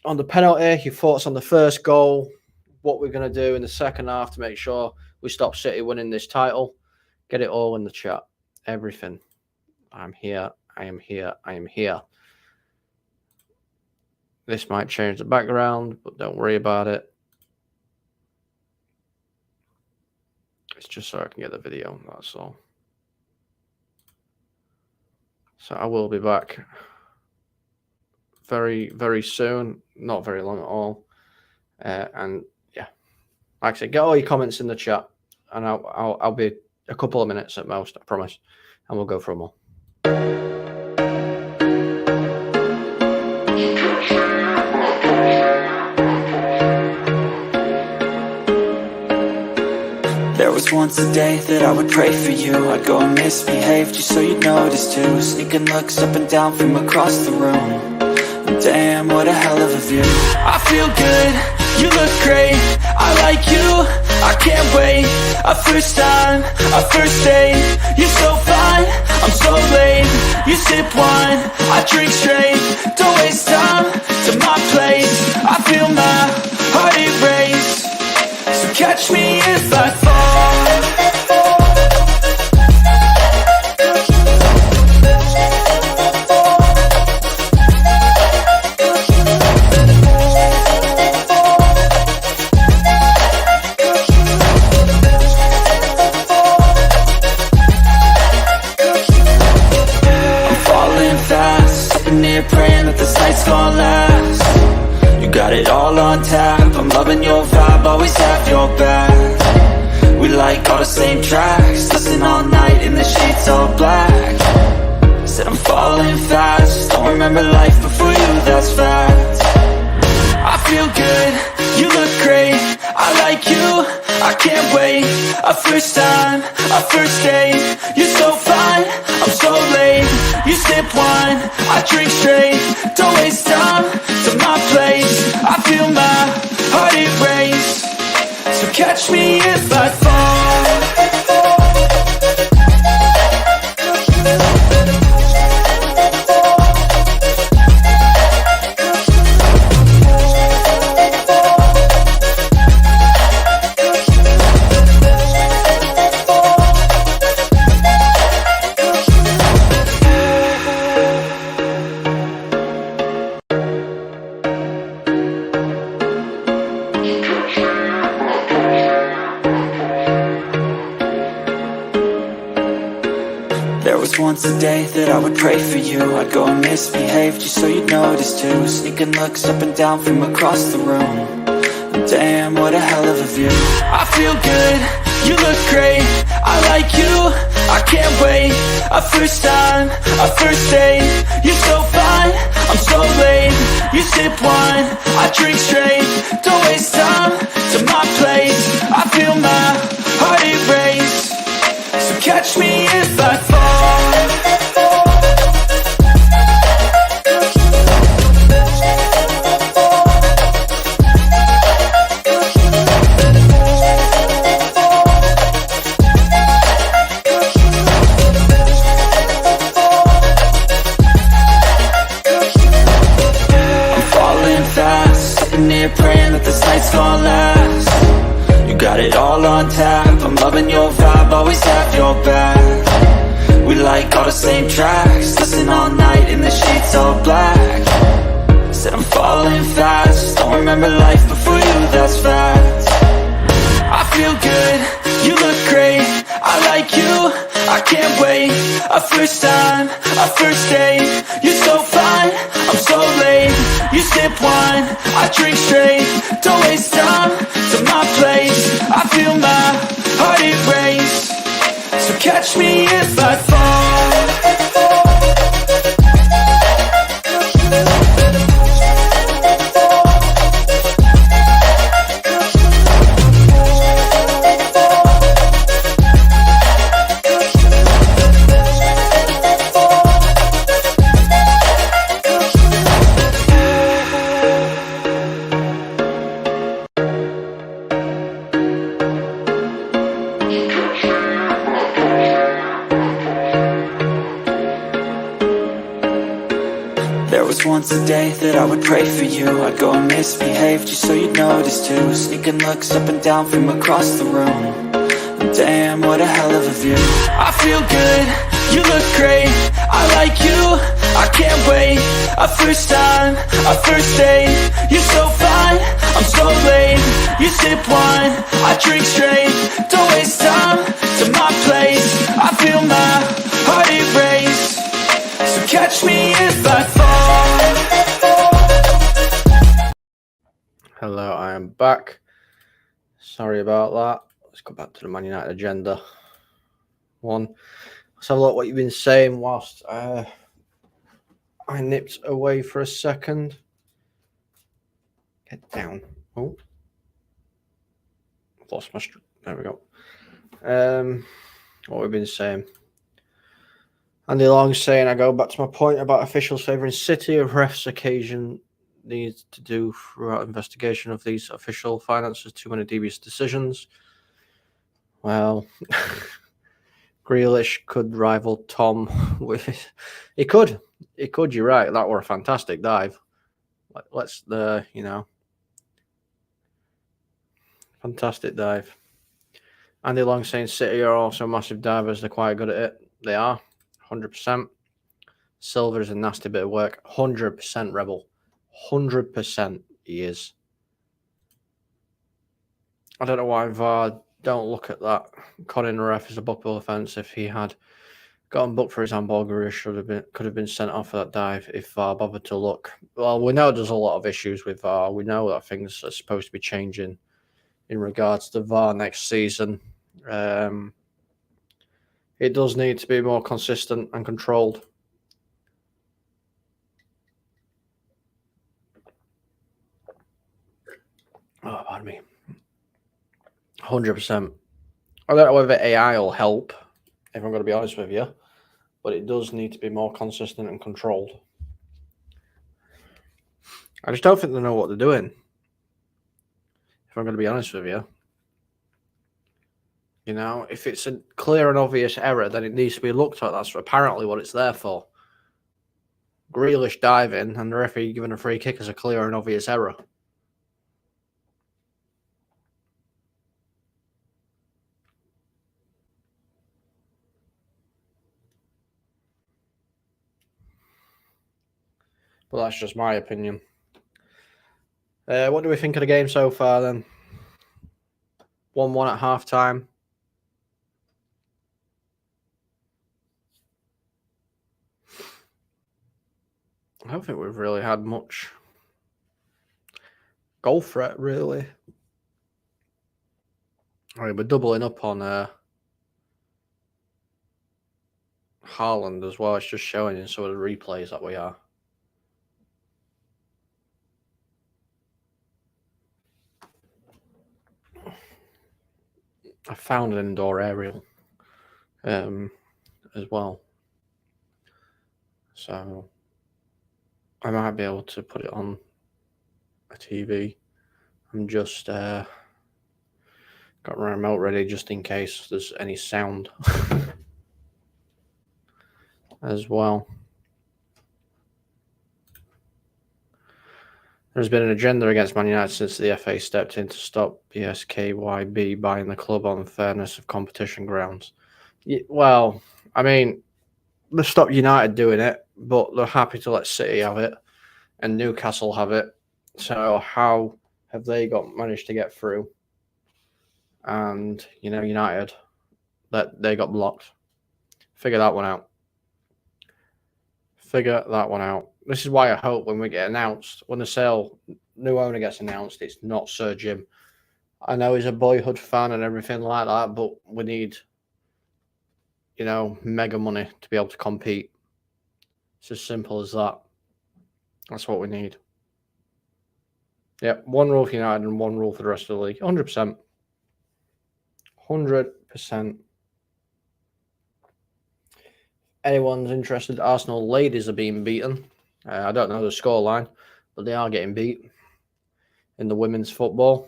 on the penalty, your thoughts on the first goal, what we're going to do in the second half to make sure we stop City winning this title. Get it all in the chat. Everything. I'm here. I am here. I am here. This might change the background, but don't worry about it. It's just so I can get the video, that's all. So I will be back very, very soon. Not very long at all. And yeah, like I said, get all your comments in the chat, and I'll be a couple of minutes at most, I promise, and we'll go through them all. There was once a day that I would pray for you. I'd go and misbehave just so you'd notice too. Sneaking looks up and down from across the room. Damn, what a hell of a view. I feel good, you look great. I like you, I can't wait. A first time, a first date. You're so fine, I'm so lame. You sip wine, I drink straight. Don't waste time to my place. I feel my heart erase. So catch me if I fall. Praying that this night's gonna last. You got it all on tap. I'm loving your vibe, always have your back. We like all the same tracks, listen all night in the sheets all black. Said I'm falling fast, don't remember life before you, that's fact. I feel good, you look great, I like you, I can't wait. A first time, a first date, you're so fine, I'm so late. You sip wine, I drink straight. Don't waste time to my place. I feel my heart erase. So catch me if I fall. Once a day that I would pray for you. I'd go and misbehave just so you'd notice too. Sneaking looks up and down from across the room. Damn, what a hell of a view. I feel good, you look great, I like you, I can't wait. A first time, a first date, you're so fine, I'm so late. You sip wine, I drink straight. Don't waste time to my place. I feel my heart erase. So catch me if I fall. Praying that this night's gonna last. You got it all on tap. I'm loving your vibe, always have your back. We like all the same tracks, listen all night in the sheets all black. Said I'm falling fast, don't remember life before you, that's fact. I feel good, you look great, I like you, I can't wait. A first time, a first date, you're so fine, I'm so late. You sip wine, I drink straight. Don't waste time to my place. I feel my heart erase. So catch me if I fall. Once a day that I would pray for you. I'd go and misbehave just so you'd notice too. Sneaking looks up and down from across the room. Damn, what a hell of a view. I feel good, you look great, I like you, I can't wait. A first time, a first date, you're so fine, I'm so late. You sip wine, I drink straight. Don't waste time to my place. I feel my heart erase. So catch me if I fall. Hello, I am back. Sorry about that. Let's go back to the Man United agenda. Let's have a look at what you've been saying whilst I nipped away for a second. Get down. Oh, I've lost my. There we go. What we've been saying. Andy Long's saying, I go back to my point about officials favouring City. A ref's occasion needs to do throughout investigation of these official finances. Too many devious decisions. Well, Grealish could rival Tom with. He could. He could. You're right. That were a fantastic dive. Let's fantastic dive. Andy Long saying City are also massive divers. They're quite good at it. They are, 100%. Silver is a nasty bit of work. 100% Rebel. 100% he is. I don't know why VAR don't look at that. Conning the ref is a bookable offence. If he had gotten booked for his handball, Grealish could have been sent off for that dive if VAR bothered to look. Well, we know there's a lot of issues with VAR. We know that things are supposed to be changing in regards to VAR next season. It does need to be more consistent and controlled. Oh, pardon me. 100%. I don't know whether AI will help, if I'm going to be honest with you, but it does need to be more consistent and controlled. I just don't think they know what they're doing, if I'm going to be honest with you. You know, if it's a clear and obvious error, then it needs to be looked at. That's apparently what it's there for. Grealish diving and the referee giving a free kick is a clear and obvious error. But that's just my opinion. What do we think of the game so far then? 1-1 at half time. I don't think we've really had much goal threat, really. I mean, we're doubling up on Haaland as well. It's just showing in some of the replays that we are. I found an indoor aerial as well. So I might be able to put it on a TV. I'm just got my remote ready just in case there's any sound as well. There's been an agenda against Man United since the FA stepped in to stop BSKYB buying the club on fairness of competition grounds. Well, I mean, they've stopped United doing it, but they're happy to let City have it and Newcastle have it. So how have they managed to get through? And, United, that they got blocked. Figure that one out. This is why I hope when we get announced, when the new owner gets announced, it's not Sir Jim. I know he's a boyhood fan and everything like that, but we need, mega money to be able to compete. It's as simple as that. That's what we need. Yep, one rule for United and one rule for the rest of the league. 100%. 100%. Anyone's interested, Arsenal ladies are being beaten. I don't know the scoreline, but they are getting beat in the women's football.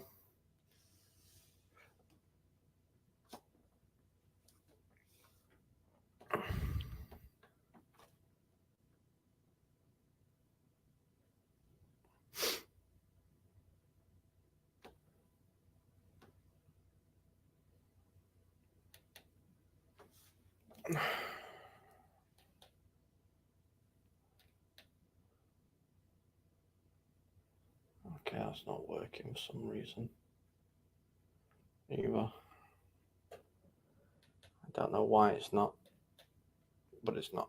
Okay, that's not working for some reason either. I don't know why it's not, but it's not.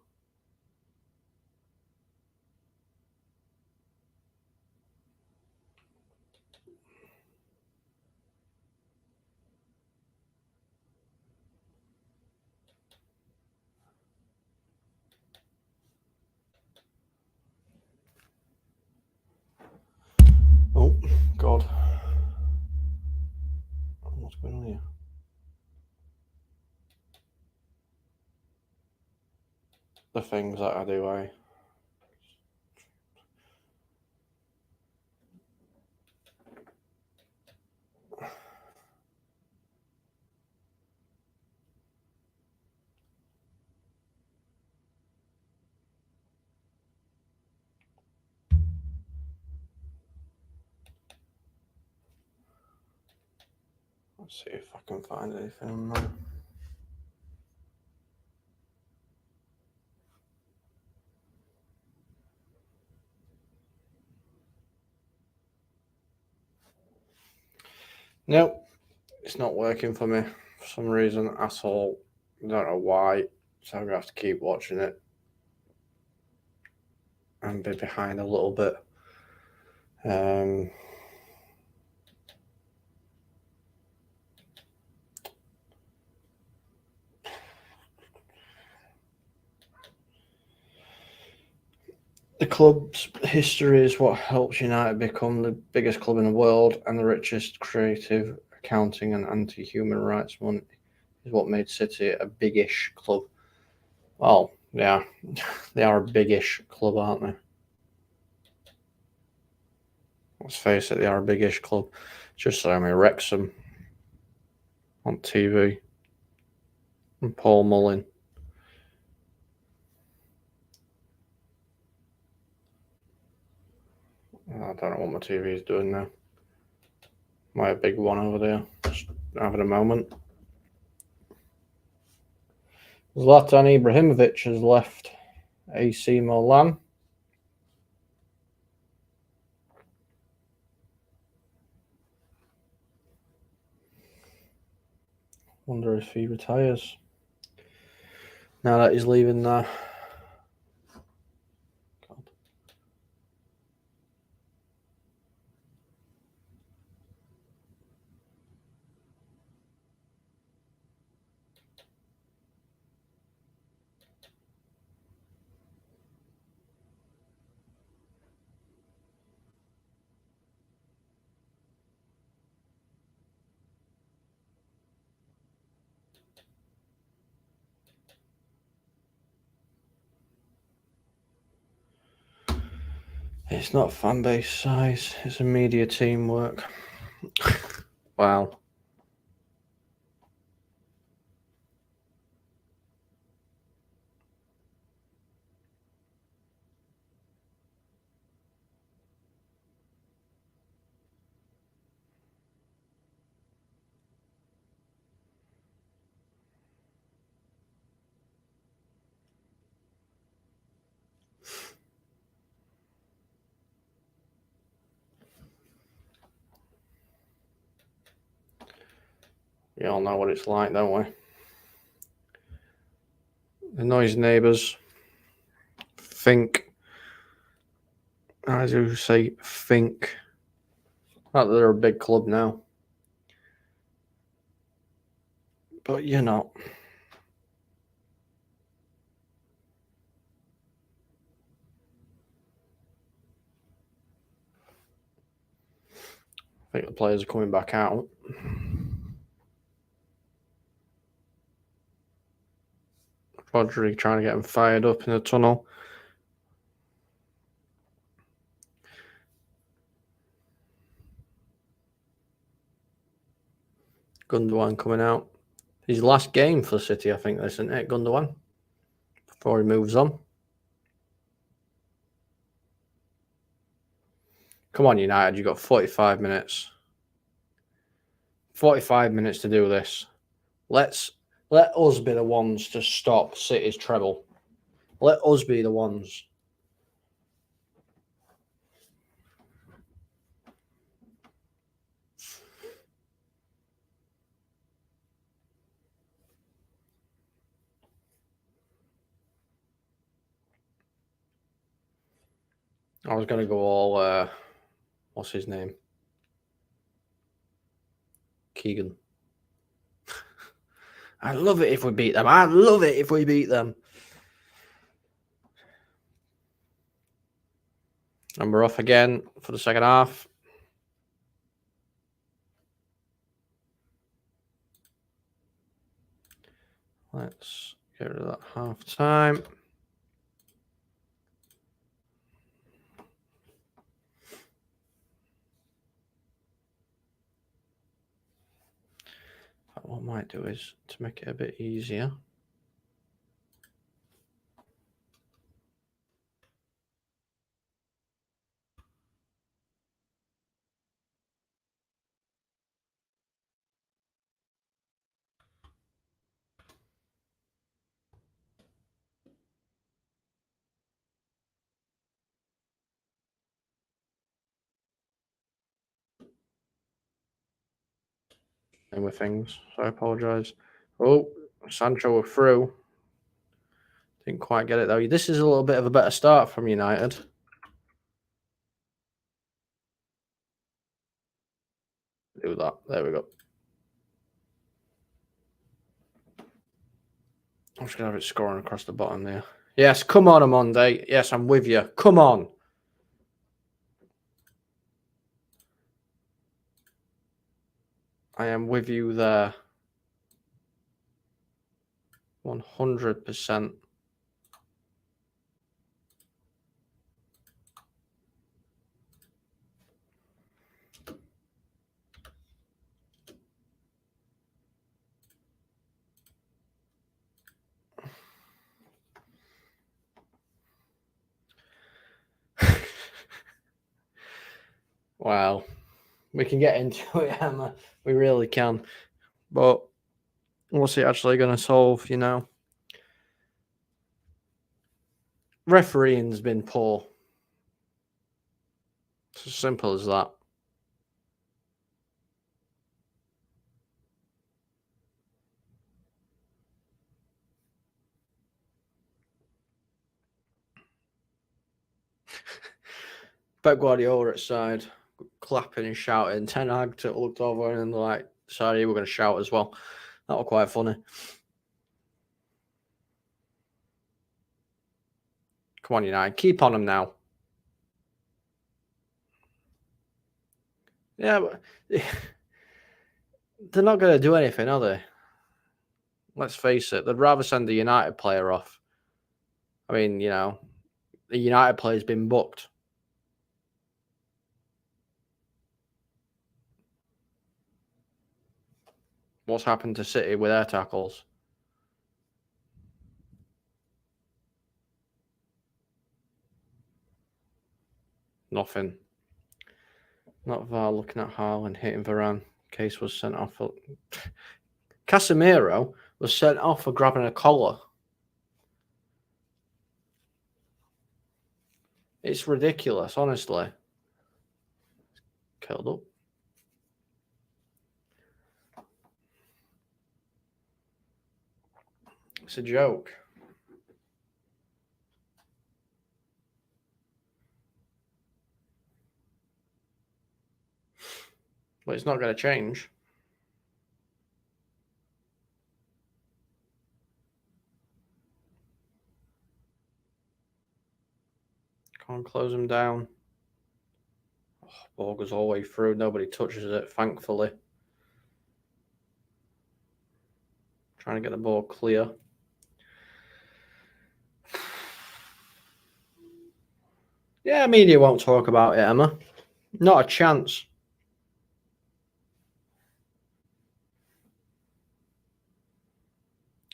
Oh, God. What's going on here? The things that I do, Let's see if I can find anything on that. Nope, it's not working for me for some reason at all. I don't know why, so I'm gonna have to keep watching it and be behind a little bit. The club's history is what helps United become the biggest club in the world, and the richest creative, accounting, and anti-human rights money is what made City a big-ish club. Well, yeah, they are a big-ish club, aren't they? Let's face it, they are a big-ish club. Just so many Wrexham on TV and Paul Mullin. I don't know what my TV is doing now. My big one over there, just having a moment. Zlatan Ibrahimovic has left AC Milan. Wonder if he retires now that he's leaving there. God. It's not fan base size, it's a media teamwork. Wow. We all know what it's like, don't we? The noisy neighbours think, as you say, think that they're a big club now. But you're not. I think the players are coming back out. Rodri trying to get him fired up in the tunnel. Gundogan coming out. His last game for City, I think, this isn't it, Gundogan? Before he moves on. Come on, United, you've got 45 minutes. 45 minutes to do this. Let us be the ones to stop City's treble. Let us be the ones. I was going to go all, what's his name? Keegan. I'd love it if we beat them. I'd love it if we beat them. And we're off again for the second half. Let's get rid of that half time. What I might do is to make it a bit easier. And with things, so I apologise. Oh, Sancho were through. Didn't quite get it though. This is a little bit of a better start from United. Do that. There we go. I'm just gonna have it scoring across the bottom there. Yes, come on, OMONDI. Yes, I'm with you. Come on. I am with you there. 100%. Wow. We can get into it, Emma. We really can. But what's it actually going to solve, you know? Refereeing's been poor. It's as simple as that. Pep Guardiola at side, clapping and shouting. Ten Hag looked over and like, sorry, we're going to shout as well. That was quite funny. Come on, United. Keep on them now. Yeah, but they're not going to do anything, are they? Let's face it. They'd rather send the United player off. I mean, you know, the United player's been booked. What's happened to City with their tackles? Nothing. Not VAR looking at Haaland hitting Varane. Case was sent off for... Casemiro was sent off for grabbing a collar. It's ridiculous, honestly. Curled up. It's a joke. But it's not going to change. Can't close him down. Oh, ball goes all the way through. Nobody touches it, thankfully. Trying to get the ball clear. Yeah, media won't talk about it, Emma. Not a chance.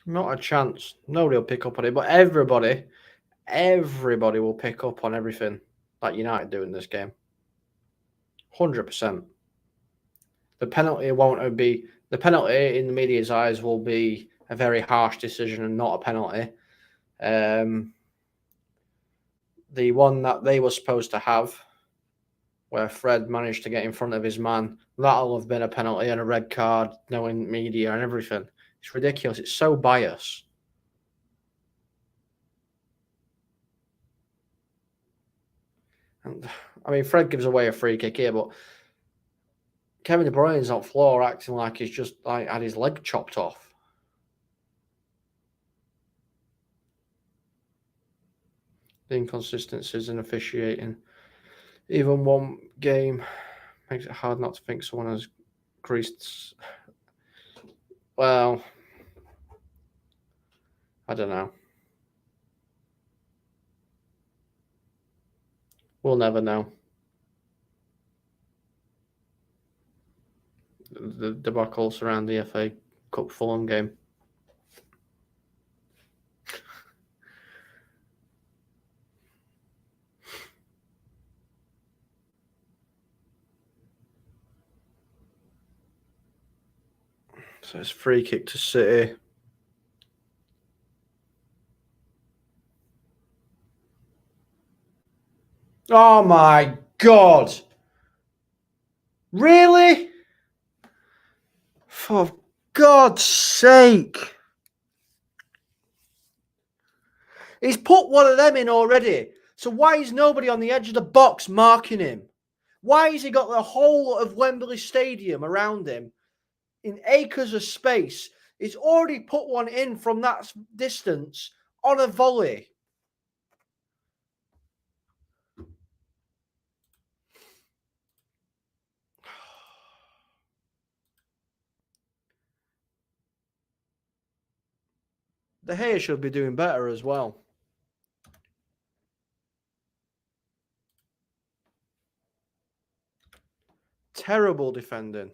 Not a chance. Nobody will pick up on it, but everybody will pick up on everything that United do in this game. 100%. The penalty won't be... The penalty in the media's eyes will be a very harsh decision and not a penalty. The one that they were supposed to have, where Fred managed to get in front of his man, that'll have been a penalty and a red card, knowing media and everything. It's ridiculous. It's so biased. And I mean, Fred gives away a free kick here, but Kevin De Bruyne's on floor acting like he's just like had his leg chopped off. The inconsistencies in officiating. Even one game makes it hard not to think someone has greased. Well, I don't know. We'll never know. The debacle around the FA Cup Fulham game. So it's free kick to City. Oh my God. Really? For God's sake. He's put one of them in already. So why is nobody on the edge of the box marking him? Why has he got the whole of Wembley Stadium around him in acres of space? He's already put one in from that distance on a volley. De Gea should be doing better as well. Terrible defending.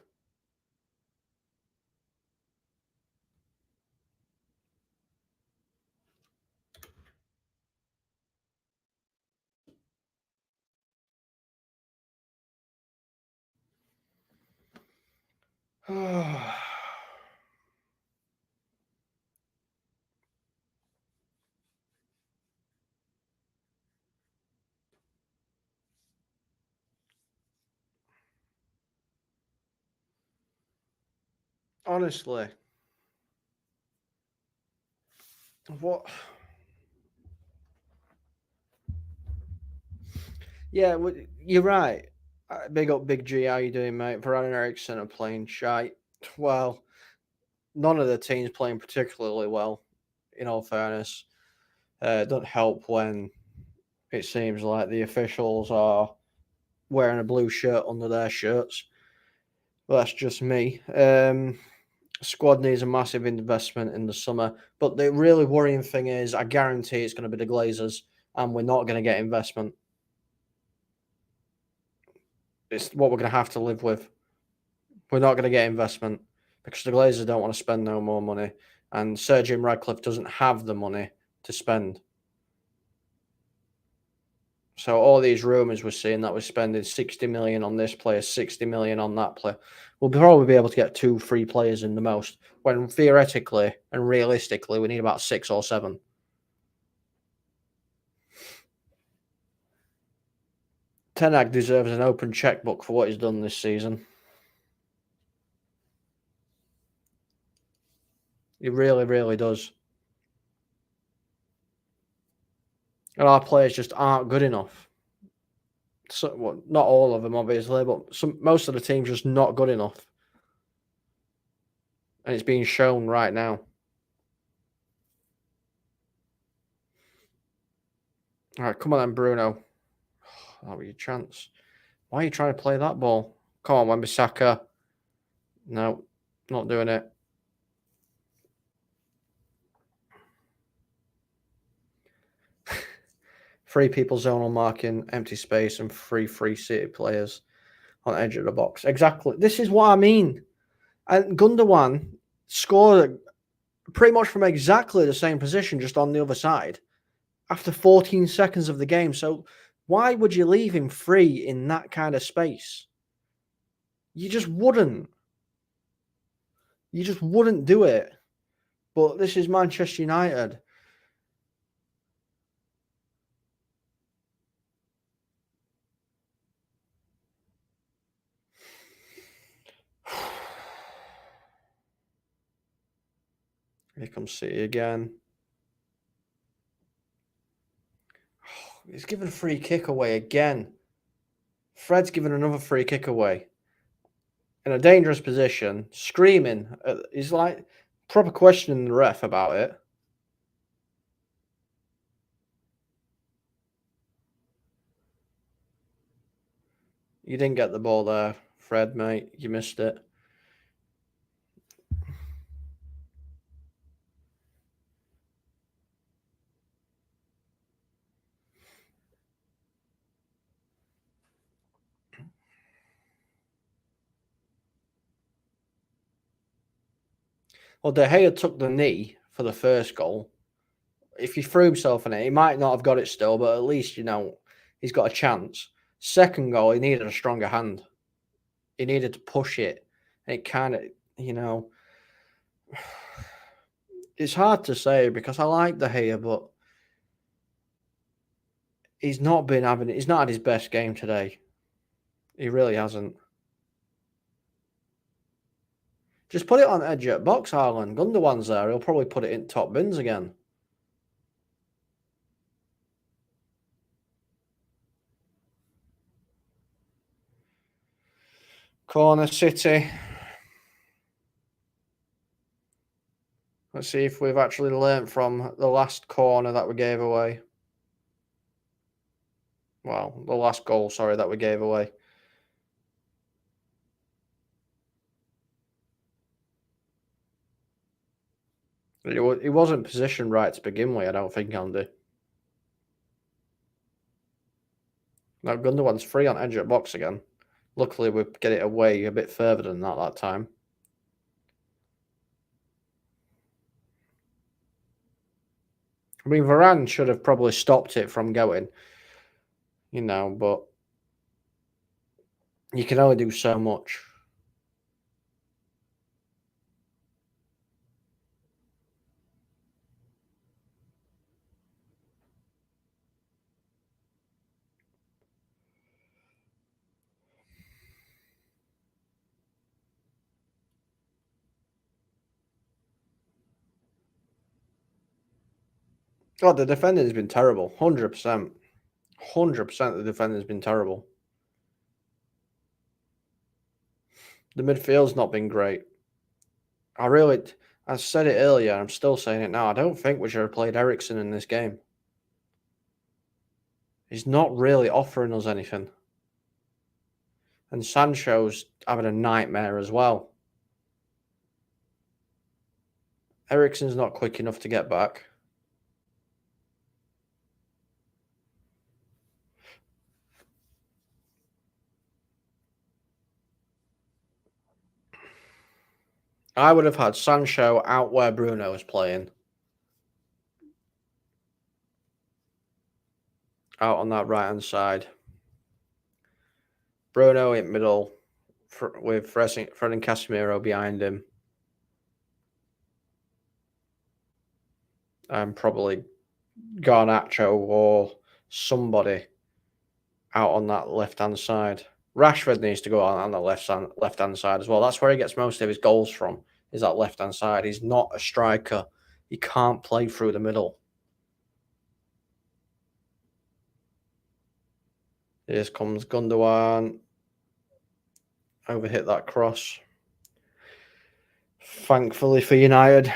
Honestly. What? Yeah, you're right. Big up, Big G. How you doing, mate? Varane Eriksson are playing shite. Well, none of the teams playing particularly well, in all fairness. It doesn't help when it seems like the officials are wearing a blue shirt under their shirts. But that's just me. Squad needs a massive investment in the summer. But the really worrying thing is, I guarantee it's going to be the Glazers, and we're not going to get investment. It's what we're going to have to live with. We're not going to get investment because the Glazers don't want to spend no more money, and Sir Jim Radcliffe doesn't have the money to spend. So all these rumours we're seeing that we're spending 60 million on this player, 60 million on that player, we'll probably be able to get 2 free players in the most, when theoretically and realistically we need about 6 or 7. Ten Hag deserves an open checkbook for what he's done this season. He really, really does. And our players just aren't good enough. So, well, not all of them, obviously, but most of the team's just not good enough. And it's being shown right now. All right, come on then, Bruno. That was your chance. Why are you trying to play that ball? Come on, Wan-Bissaka. No, not doing it. Three people zonal marking, empty space, and free City players on the edge of the box. Exactly. This is what I mean. And Gundogan scored pretty much from exactly the same position, just on the other side, after 14 seconds of the game. So why would you leave him free in that kind of space? You just wouldn't. You just wouldn't do it. But this is Manchester United. Here comes City again. He's given a free kick away again. Fred's given another free kick away. In a dangerous position, screaming. He's like proper questioning the ref about it. You didn't get the ball there, Fred, mate. You missed it. Well, De Gea took the knee for the first goal. If he threw himself in it, he might not have got it still, but at least, he's got a chance. Second goal, he needed a stronger hand. He needed to push it. It kind of, it's hard to say because I like De Gea, but he's not had his best game today. He really hasn't. Just put it on edge at box, Haaland. Gundogan's there. He'll probably put it in top bins again. Corner City. Let's see if we've actually learnt from the last corner that we gave away. Well, the last goal, sorry, that we gave away. He wasn't positioned right to begin with, I don't think, Andy. Now Gundogan's free on edge at box again. Luckily, we get it away a bit further than that time. I mean, Varane should have probably stopped it from going, you know, but you can only do so much. God, the defending has been terrible. 100%. 100% the defending has been terrible. The midfield's not been great. I said it earlier, I'm still saying it now. I don't think we should have played Eriksen in this game. He's not really offering us anything. And Sancho's having a nightmare as well. Eriksen's not quick enough to get back. I would have had Sancho out where Bruno is playing. Out on that right-hand side. Bruno in middle with Fred and Casemiro behind him. And probably Garnacho or somebody out on that left-hand side. Rashford needs to go on the left-hand side as well. That's where he gets most of his goals from, is that left-hand side. He's not a striker. He can't play through the middle. Here comes Gundogan. Overhit that cross. Thankfully for United.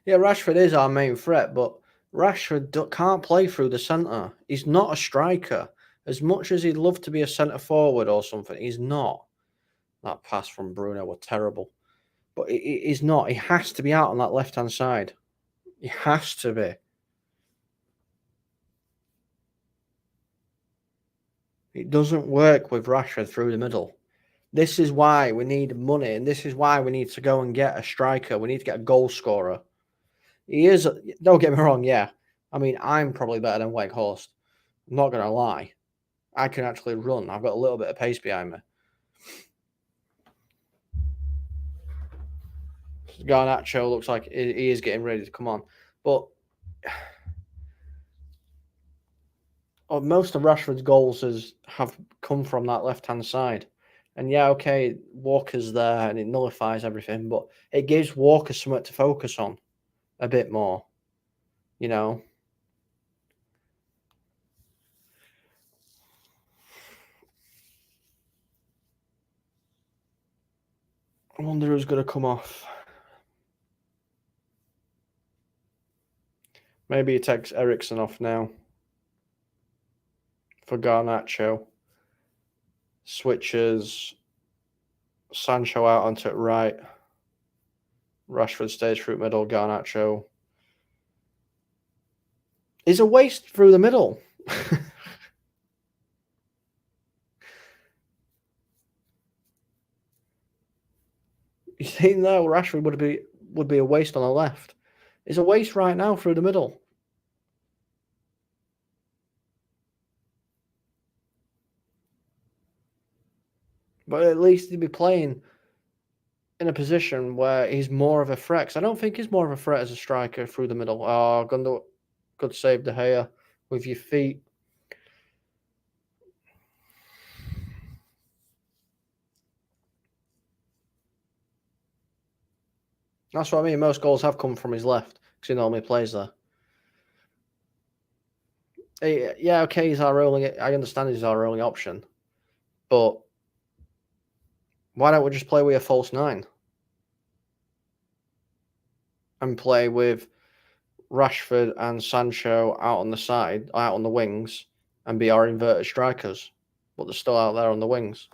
Yeah, Rashford is our main threat, but Rashford can't play through the centre. He's not a striker. As much as he'd love to be a centre forward or something, he's not. That pass from Bruno was terrible. But he's not. He has to be out on that left-hand side. He has to be. It doesn't work with Rashford through the middle. This is why we need money, and this is why we need to go and get a striker. We need to get a goal scorer. He is, don't get me wrong, yeah. I mean, I'm probably better than Weghorst. I'm not going to lie. I can actually run. I've got a little bit of pace behind me. Garnacho looks like he is getting ready to come on. But most of Rashford's goals have come from that left-hand side. And yeah, okay, Walker's there and it nullifies everything, but it gives Walker something to focus on a bit more, you know. I wonder who's going to come off. Maybe he takes Eriksen off now for Garnacho. Switches Sancho out onto it right. Rashford stays through middle. Garnacho is a waste through the middle. You see now, Rashford would be a waste on the left. It's a waste right now through the middle. But at least he'd be playing in a position where he's more of a threat. 'Cause I don't think he's more of a threat as a striker through the middle. Oh, good save, De Gea, with your feet. That's what I mean. Most goals have come from his left because he normally plays there. Yeah, okay, he's our only. I understand he's our only option, but why don't we just play with a false nine and play with Rashford and Sancho out on the side, out on the wings, and be our inverted strikers, but they're still out there on the wings.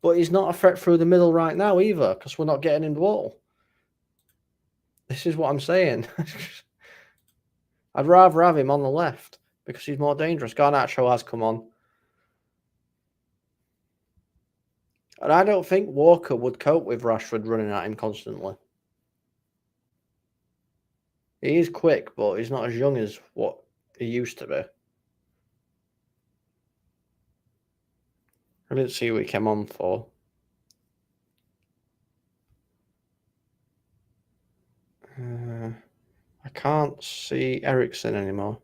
But he's not a threat through the middle right now either, because we're not getting in the wall. This is what I'm saying. I'd rather have him on the left because he's more dangerous. Garnacho has come on. And I don't think Walker would cope with Rashford running at him constantly. He is quick, but he's not as young as what he used to be. I didn't see what he came on for. I can't see Ericsson anymore.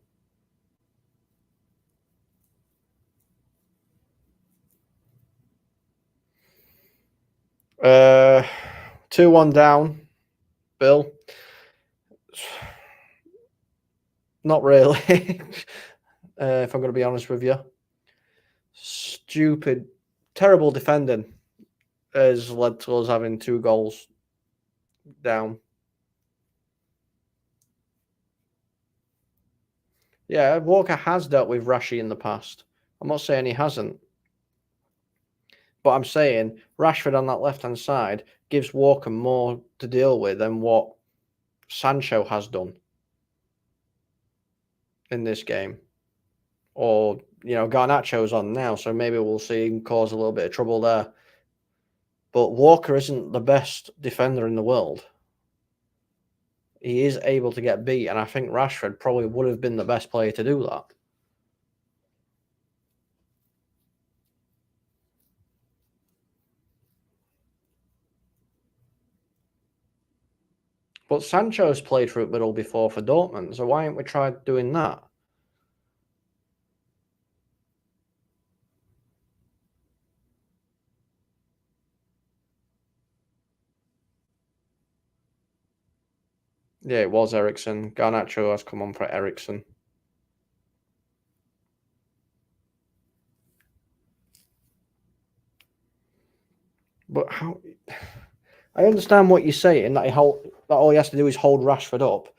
Uh, 2-1 down, Bill. Not really, if I'm going to be honest with you. Stupid, terrible defending has led to us having 2 goals down. Yeah, Walker has dealt with Rashi in the past. I'm not saying he hasn't. But I'm saying Rashford on that left-hand side gives Walker more to deal with than what Sancho has done in this game. Or, Garnacho's on now, so maybe we'll see him cause a little bit of trouble there. But Walker isn't the best defender in the world. He is able to get beat, and I think Rashford probably would have been the best player to do that. But Sancho's played through middle before for Dortmund, so why haven't we tried doing that? Yeah, it was Ericsson. Garnacho has come on for Ericsson. But how? I understand what you're saying, that all he has to do is hold Rashford up,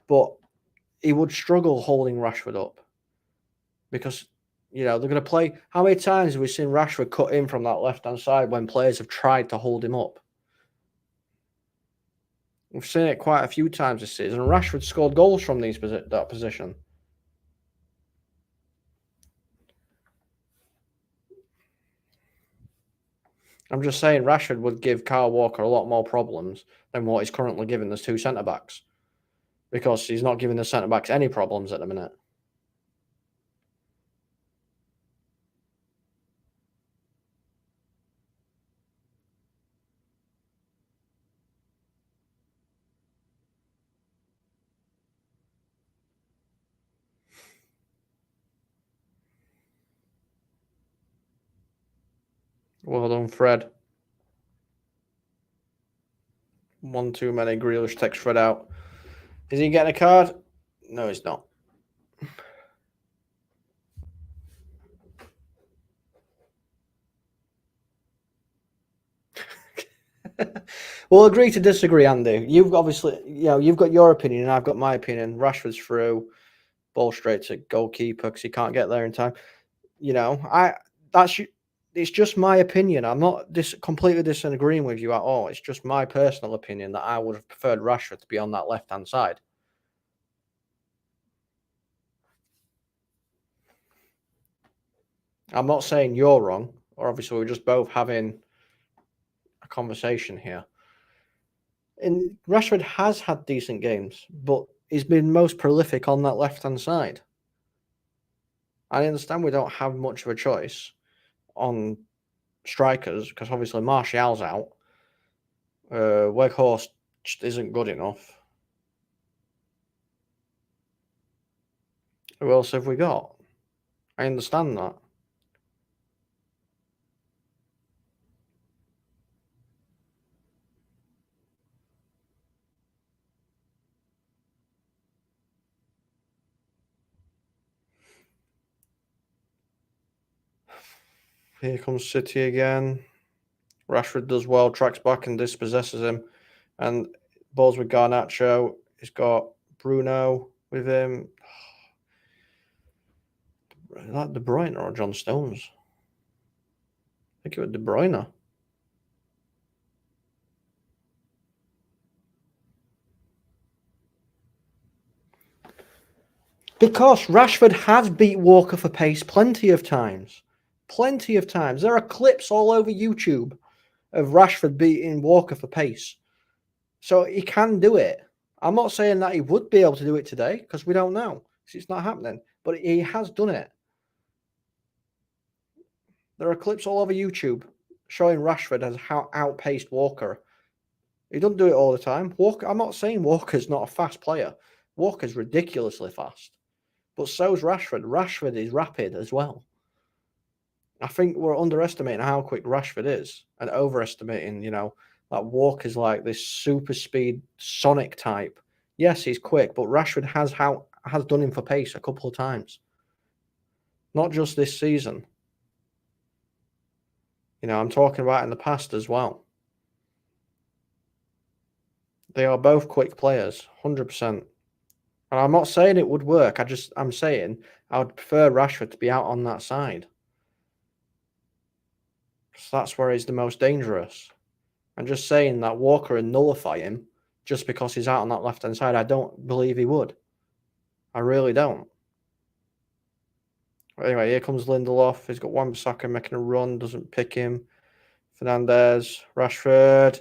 but he would struggle holding Rashford up because, they're going to play. How many times have we seen Rashford cut in from that left-hand side when players have tried to hold him up? We've seen it quite a few times this season. Rashford scored goals from that position. I'm just saying Rashford would give Kyle Walker a lot more problems than what he's currently giving those 2 centre-backs, because he's not giving the centre-backs any problems at the minute. Well done, Fred. One too many. Grealish takes Fred out. Is he getting a card? No, he's not. We'll agree to disagree, Andy. You've obviously, you've got your opinion and I've got my opinion. Rashford's through, ball straight to goalkeeper because he can't get there in time. It's just my opinion. I'm not completely disagreeing with you at all. It's just my personal opinion that I would have preferred Rashford to be on that left-hand side. I'm not saying you're wrong, or obviously we're just both having a conversation here. And Rashford has had decent games, but he's been most prolific on that left-hand side. I understand we don't have much of a choice on strikers because obviously Martial's out. Weghorst just isn't good enough. Who else have we got? I understand that. Here comes City again. Rashford does well, tracks back and dispossesses him. And balls with Garnacho. He's got Bruno with him. Is that De Bruyne or John Stones? I think it was De Bruyne. Because Rashford has beat Walker for pace plenty of times. Plenty of times. There are clips all over YouTube of Rashford beating Walker for pace. So he can do it. I'm not saying that he would be able to do it today because we don't know. It's not happening. But he has done it. There are clips all over YouTube showing Rashford as how outpaced Walker. He doesn't do it all the time. Walker, I'm not saying Walker's not a fast player. Walker's ridiculously fast. But so's Rashford. Rashford is rapid as well. I think we're underestimating how quick Rashford is and overestimating, that Walker's like this super speed Sonic type. Yes, he's quick, but Rashford has done him for pace a couple of times. Not just this season. I'm talking about in the past as well. They are both quick players, 100%. And I'm not saying it would work. I'm saying I would prefer Rashford to be out on that side. So that's where he's the most dangerous. I'm just saying that Walker would nullify him just because he's out on that left-hand side. I don't believe he would. I really don't. Anyway, here comes Lindelof. He's got Wan-Bissaka making a run, doesn't pick him. Fernandez, Rashford.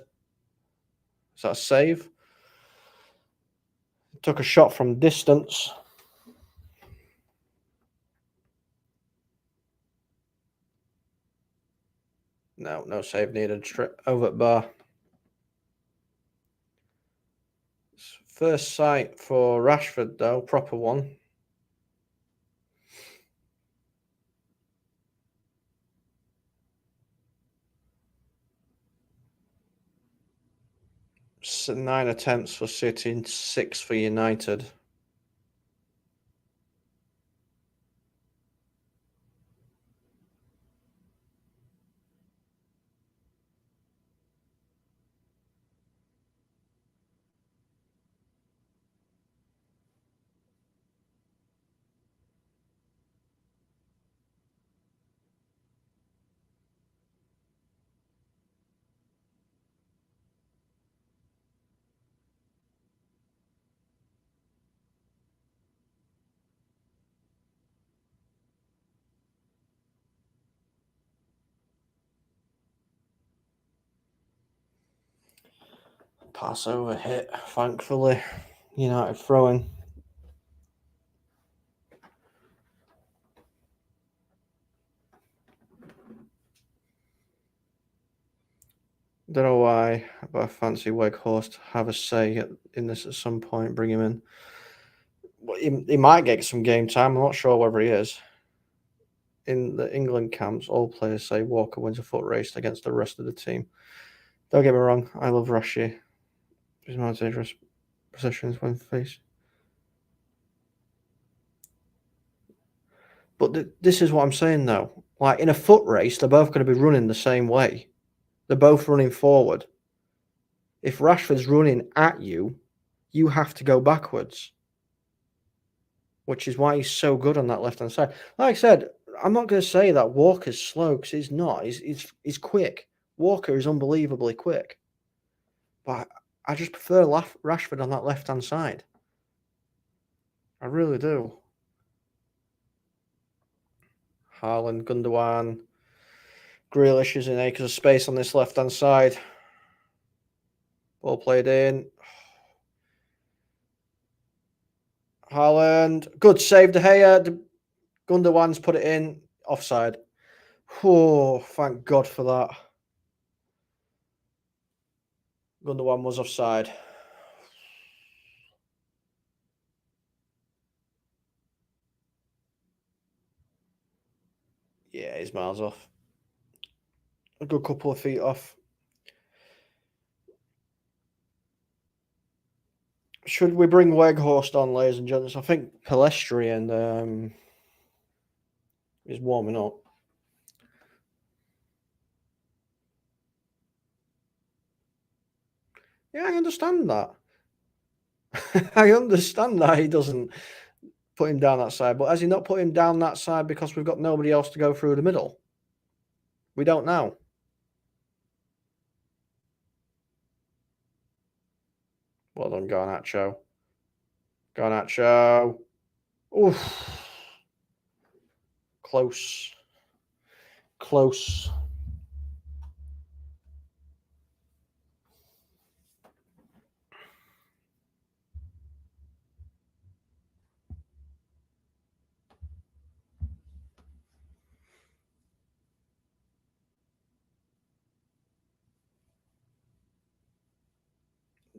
Is that a save? Took a shot from distance. No save needed. Straight over at bar. First sight for Rashford, though. Proper one. So 9 attempts for City and 6 for United. Pass over hit, thankfully. United throwing. Don't know why, but I fancy Weghorst have a say in this at some point. Bring him in. He might get some game time. I'm not sure whether he is. In the England camps, all players say Walker wins a foot race against the rest of the team. Don't get me wrong, I love Rashi. He's more dangerous positions when faced. But this is what I'm saying, though. Like, in a foot race, they're both going to be running the same way. They're both running forward. If Rashford's running at you, you have to go backwards. Which is why he's so good on that left-hand side. Like I said, I'm not going to say that Walker's slow, because he's not. He's quick. Walker is unbelievably quick. But I just prefer Rashford on that left-hand side. I really do. Haaland, Gundogan, Grealish is in acres of space on this left-hand side. Ball played in. Haaland. Good save, De Gea. Gundogan's put it in. Offside. Oh, thank God for that. Gundogan was offside. Yeah, he's miles off. A good couple of feet off. Should we bring Weghorst on, ladies and gents? I think Palestrian is warming up. Yeah, I understand that. I understand that he doesn't put him down that side, but has he not put him down that side because we've got nobody else to go through the middle? We don't know. Well done, Garnacho. Garnacho. Oof. Close. Close.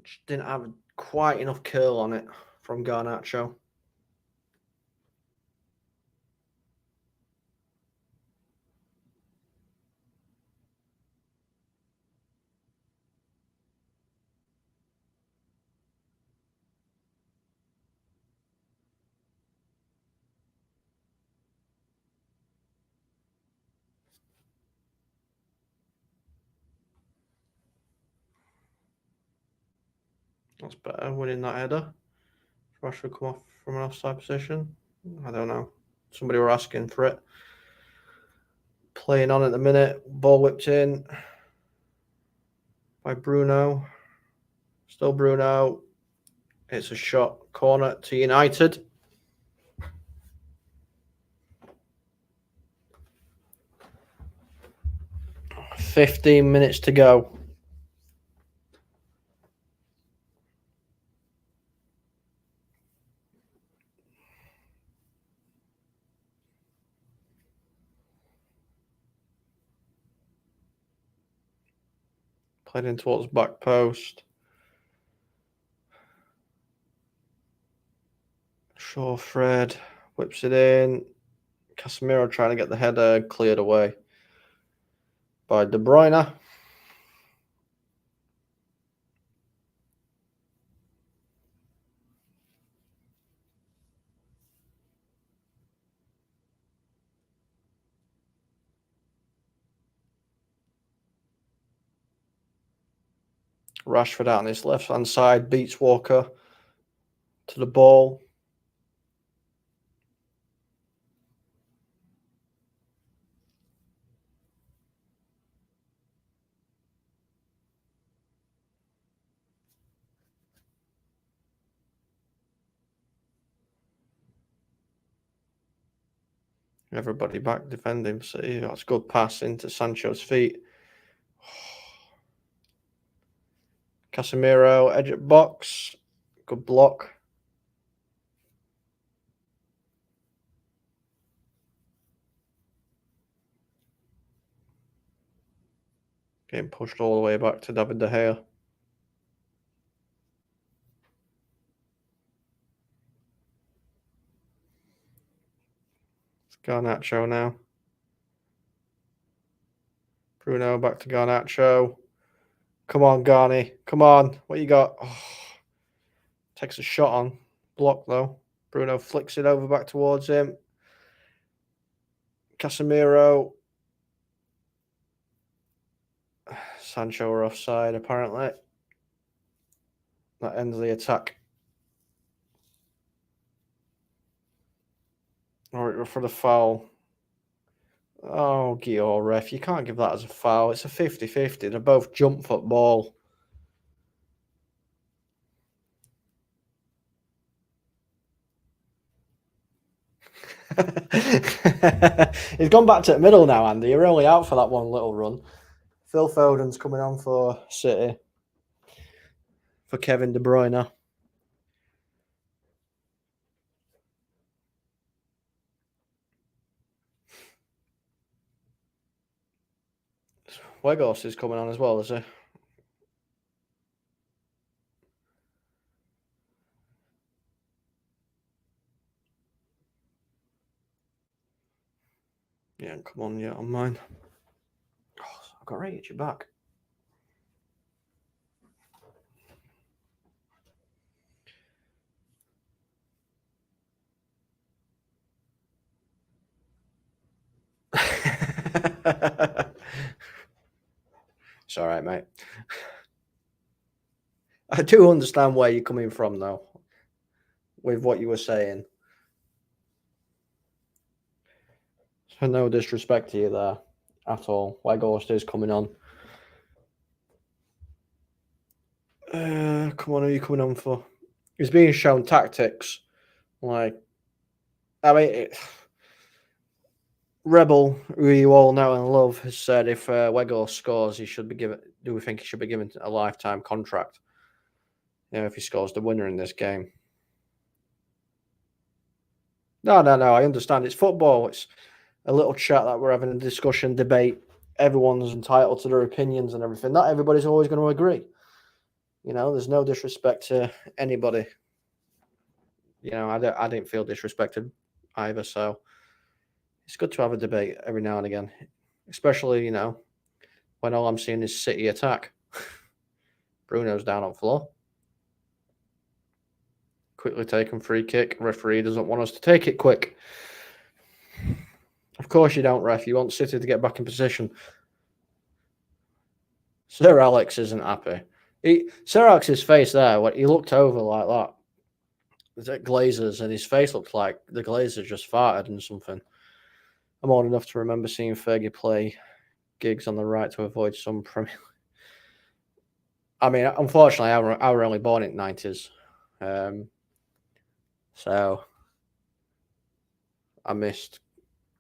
Just didn't have quite enough curl on it from Garnacho. That's better, winning that header. Rashford come off from an offside position. I don't know. Somebody were asking for it. Playing on at the minute. Ball whipped in by Bruno. Still Bruno. It's a shot. Corner to United. $15 to go. Played in towards back post. Shaw Fred whips it in. Casemiro trying to get the header cleared away by De Bruyne. Rashford out on his left-hand side, beats Walker to the ball. Everybody back defending. See, that's a good pass into Sancho's feet. Casemiro, edge at box. Good block. Getting pushed all the way back to David De Gea. It's Garnacho now. Bruno back to Garnacho. Come on, Garni. Come on. What you got? Oh. Takes a shot on. Block, though. Bruno flicks it over back towards him. Casemiro. Sancho are offside, apparently. That ends the attack. Or for the foul. Oh, Guillaume, ref. You can't give that as a foul. It's a 50-50. They're both jump football. He's gone back to the middle now, Andy. You're only out for that one little run. Phil Foden's coming on for City. For Kevin De Bruyne. Wegos is coming on as well, is he? Yeah, come on, yeah, on mine. Oh, I've got right at your back. It's all right, mate. I do understand where you're coming from, though, with what you were saying. So no disrespect to you there at all. Wegos is coming on. Come on, who are you coming on for? He's being shown tactics. Like, I mean, Rebel, who you all know and love, has said if Wegos scores, he should be given. Do we think he should be given a lifetime contract? You know, if he scores the winner in this game. No. I understand. It's football. It's a little chat that we're having a discussion, debate. Everyone's entitled to their opinions and everything. Not everybody's always going to agree. You know, there's no disrespect to anybody. You know, I didn't feel disrespected either. So it's good to have a debate every now and again, especially, you know, when all I'm seeing is City attack. Bruno's down on floor. Quickly taken free kick. Referee doesn't want us to take it quick. Of course you don't, ref. You want City to get back in position. Sir Alex isn't happy. Sir Alex's face there, when he looked over like that, was at Glazers, and his face looked like the Glazers just farted and something. I'm old enough to remember seeing Fergie play gigs on the right to avoid some Premier. I mean, unfortunately, I were only born in the 90s. So I missed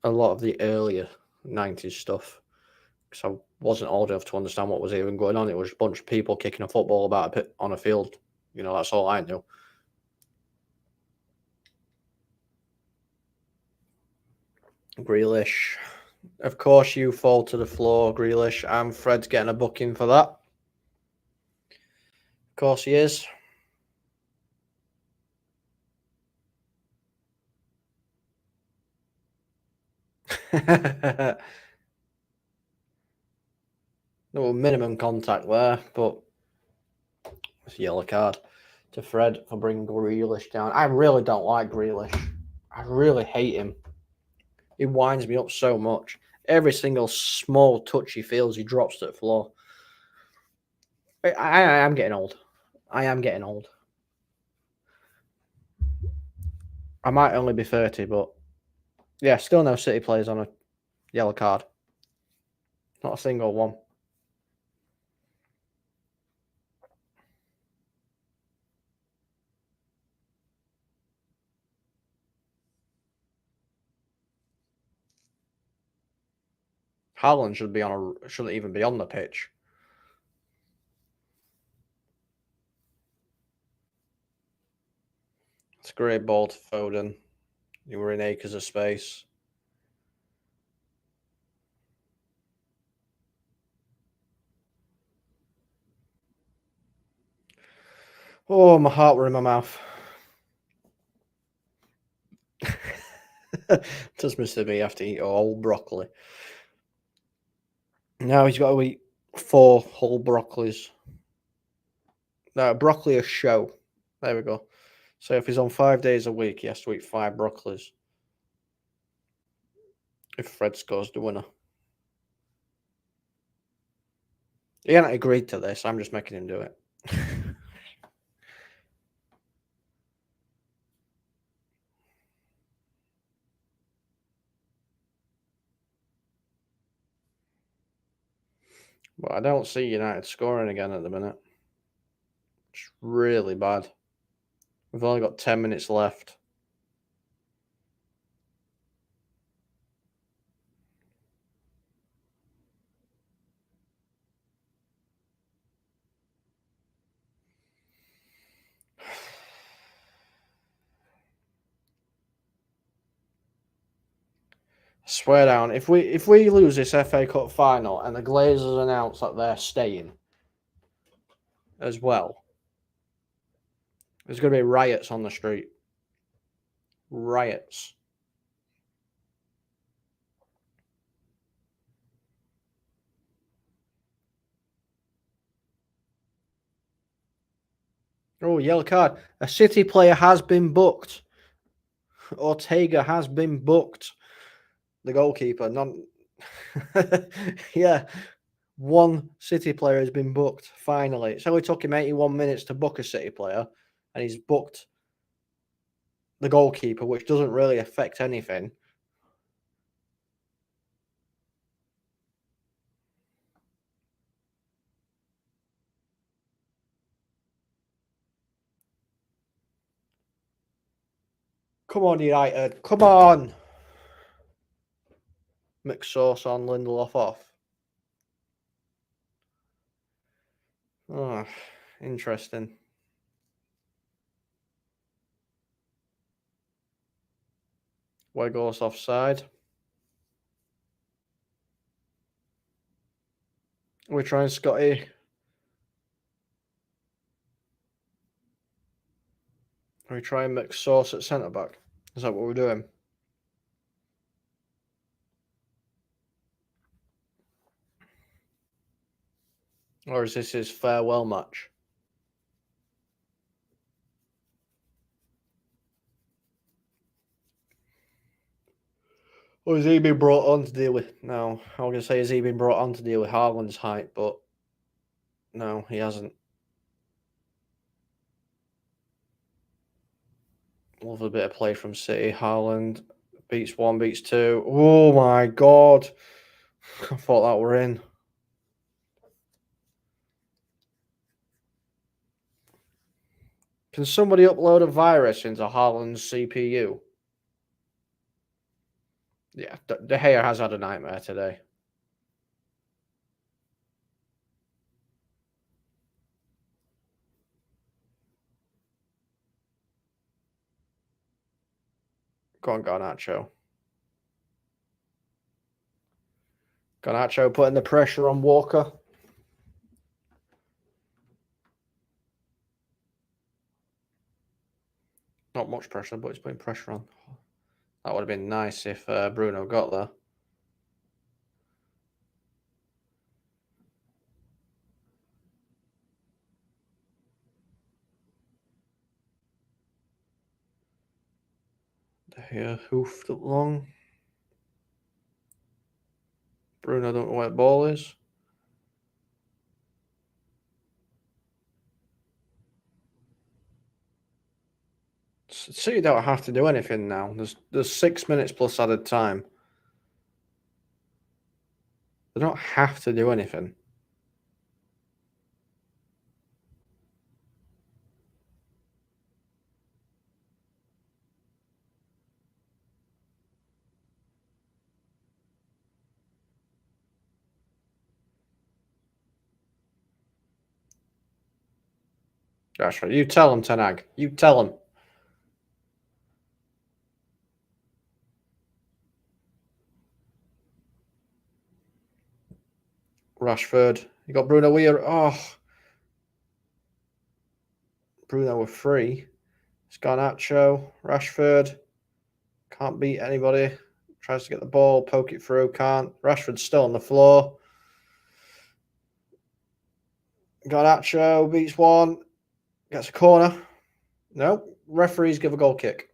a lot of the earlier 90s stuff because I wasn't old enough to understand what was even going on. It was a bunch of people kicking a football about a pit on a field. You know, that's all I knew. Grealish. Of course you fall to the floor, Grealish. And Fred's getting a booking for that. Of course he is. No minimum contact there, but it's a yellow card to Fred for bringing Grealish down. I really don't like Grealish. I really hate him. He winds me up so much. Every single small touch he feels, he drops to the floor. I am getting old. I am getting old. I might only be 30, but yeah, still no City players on a yellow card. Not a single one. Haaland shouldn't even be on the pitch. It's a great ball to Foden. You were in acres of space. Oh, my heart were in my mouth. Does Mr. B have to eat all broccoli? Now he's got to eat 4 whole broccolis. No, broccoli a show. There we go. So if he's on 5 days a week, he has to eat 5 broccolis. If Fred scores the winner. He hadn't agreed to this. I'm just making him do it. But I don't see United scoring again at the minute. It's really bad. We've only got 10 minutes left. Swear down, if we lose this FA Cup final and the Glazers announce that they're staying as well, there's going to be riots on the street. Riots. Oh, yellow card. A City player has been booked. Ortega has been booked. The goalkeeper. Yeah. One City player has been booked, finally. It's only took him 81 minutes to book a City player, and he's booked the goalkeeper, which doesn't really affect anything. Come on, United. Come on. McSauce on, Lindelof off. Oh, interesting. Weghorst offside. We're trying Scotty. Are we trying McSauce at centre back? Is that what we're doing? Or is this his farewell match? Or has he been brought on to deal with... No, I was going to say, has he been brought on to deal with Haaland's height, but no, he hasn't. Love a bit of play from City. Haaland beats one, beats two. Oh my God. I thought that were in. Can somebody upload a virus into Haaland's CPU? Yeah, De Gea has had a nightmare today. Go on, Garnacho. Garnacho putting the pressure on Walker. Not much pressure, but he's putting pressure on. That would have been nice if Bruno got there. De Gea hoofed it long. Bruno don't know where the ball is. City don't have to do anything now. There's 6 minutes plus added time. They don't have to do anything. Joshua, you tell him, Tanag. You tell him. Rashford. You got Bruno Weir. Oh. Bruno with free. It's Garnacho. Rashford. Can't beat anybody. Tries to get the ball, poke it through. Can't. Rashford's still on the floor. Garnacho beats one. Gets a corner. No. Referees give a goal kick.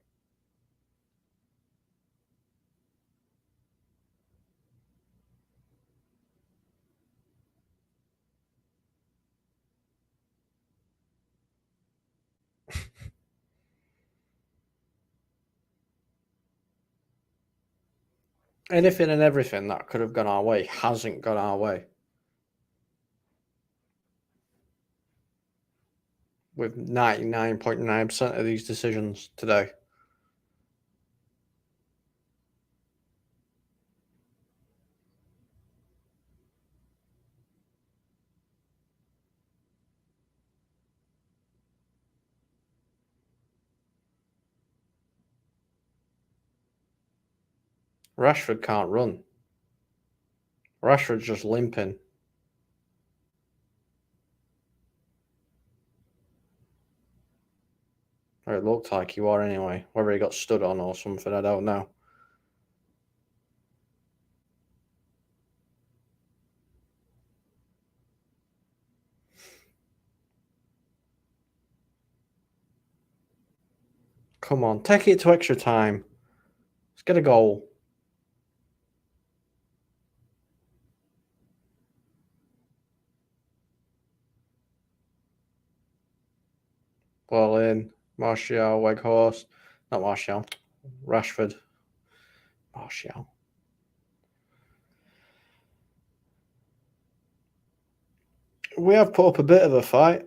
Anything and everything that could have gone our way hasn't gone our way. With 99.9% of these decisions today. Rashford can't run. Rashford's just limping. Or it looked like he were anyway. Whether he got stood on or something, I don't know. Come on, take it to extra time. Let's get a goal. Ball in. Martial, Weghorst. Not Martial. Rashford. Martial. We have put up a bit of a fight.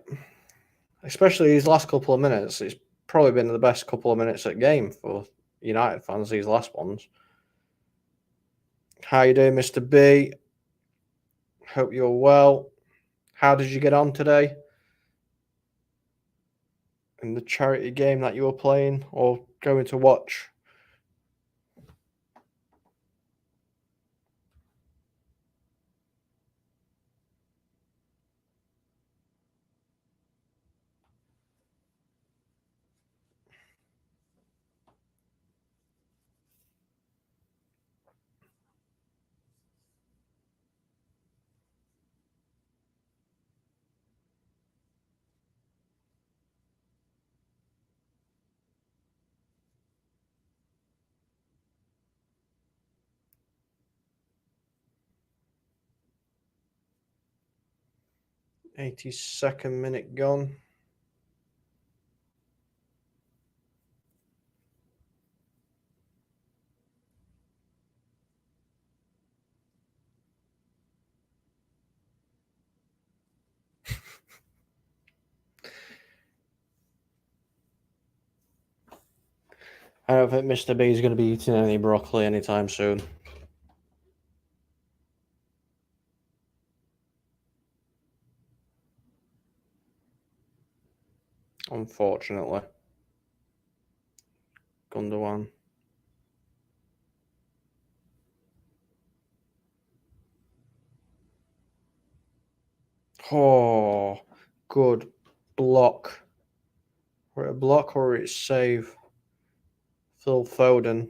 Especially these last couple of minutes. It's probably been the best couple of minutes at game for United fans, these last ones. How you doing, Mr. B? Hope you're well. How did you get on today? In the charity game that you were playing or going to watch? $82nd minute gone. I don't think Mr. B is going to be eating any broccoli anytime soon. Unfortunately. Gundogan. Oh, good block. Or a block or it's save. Phil Foden.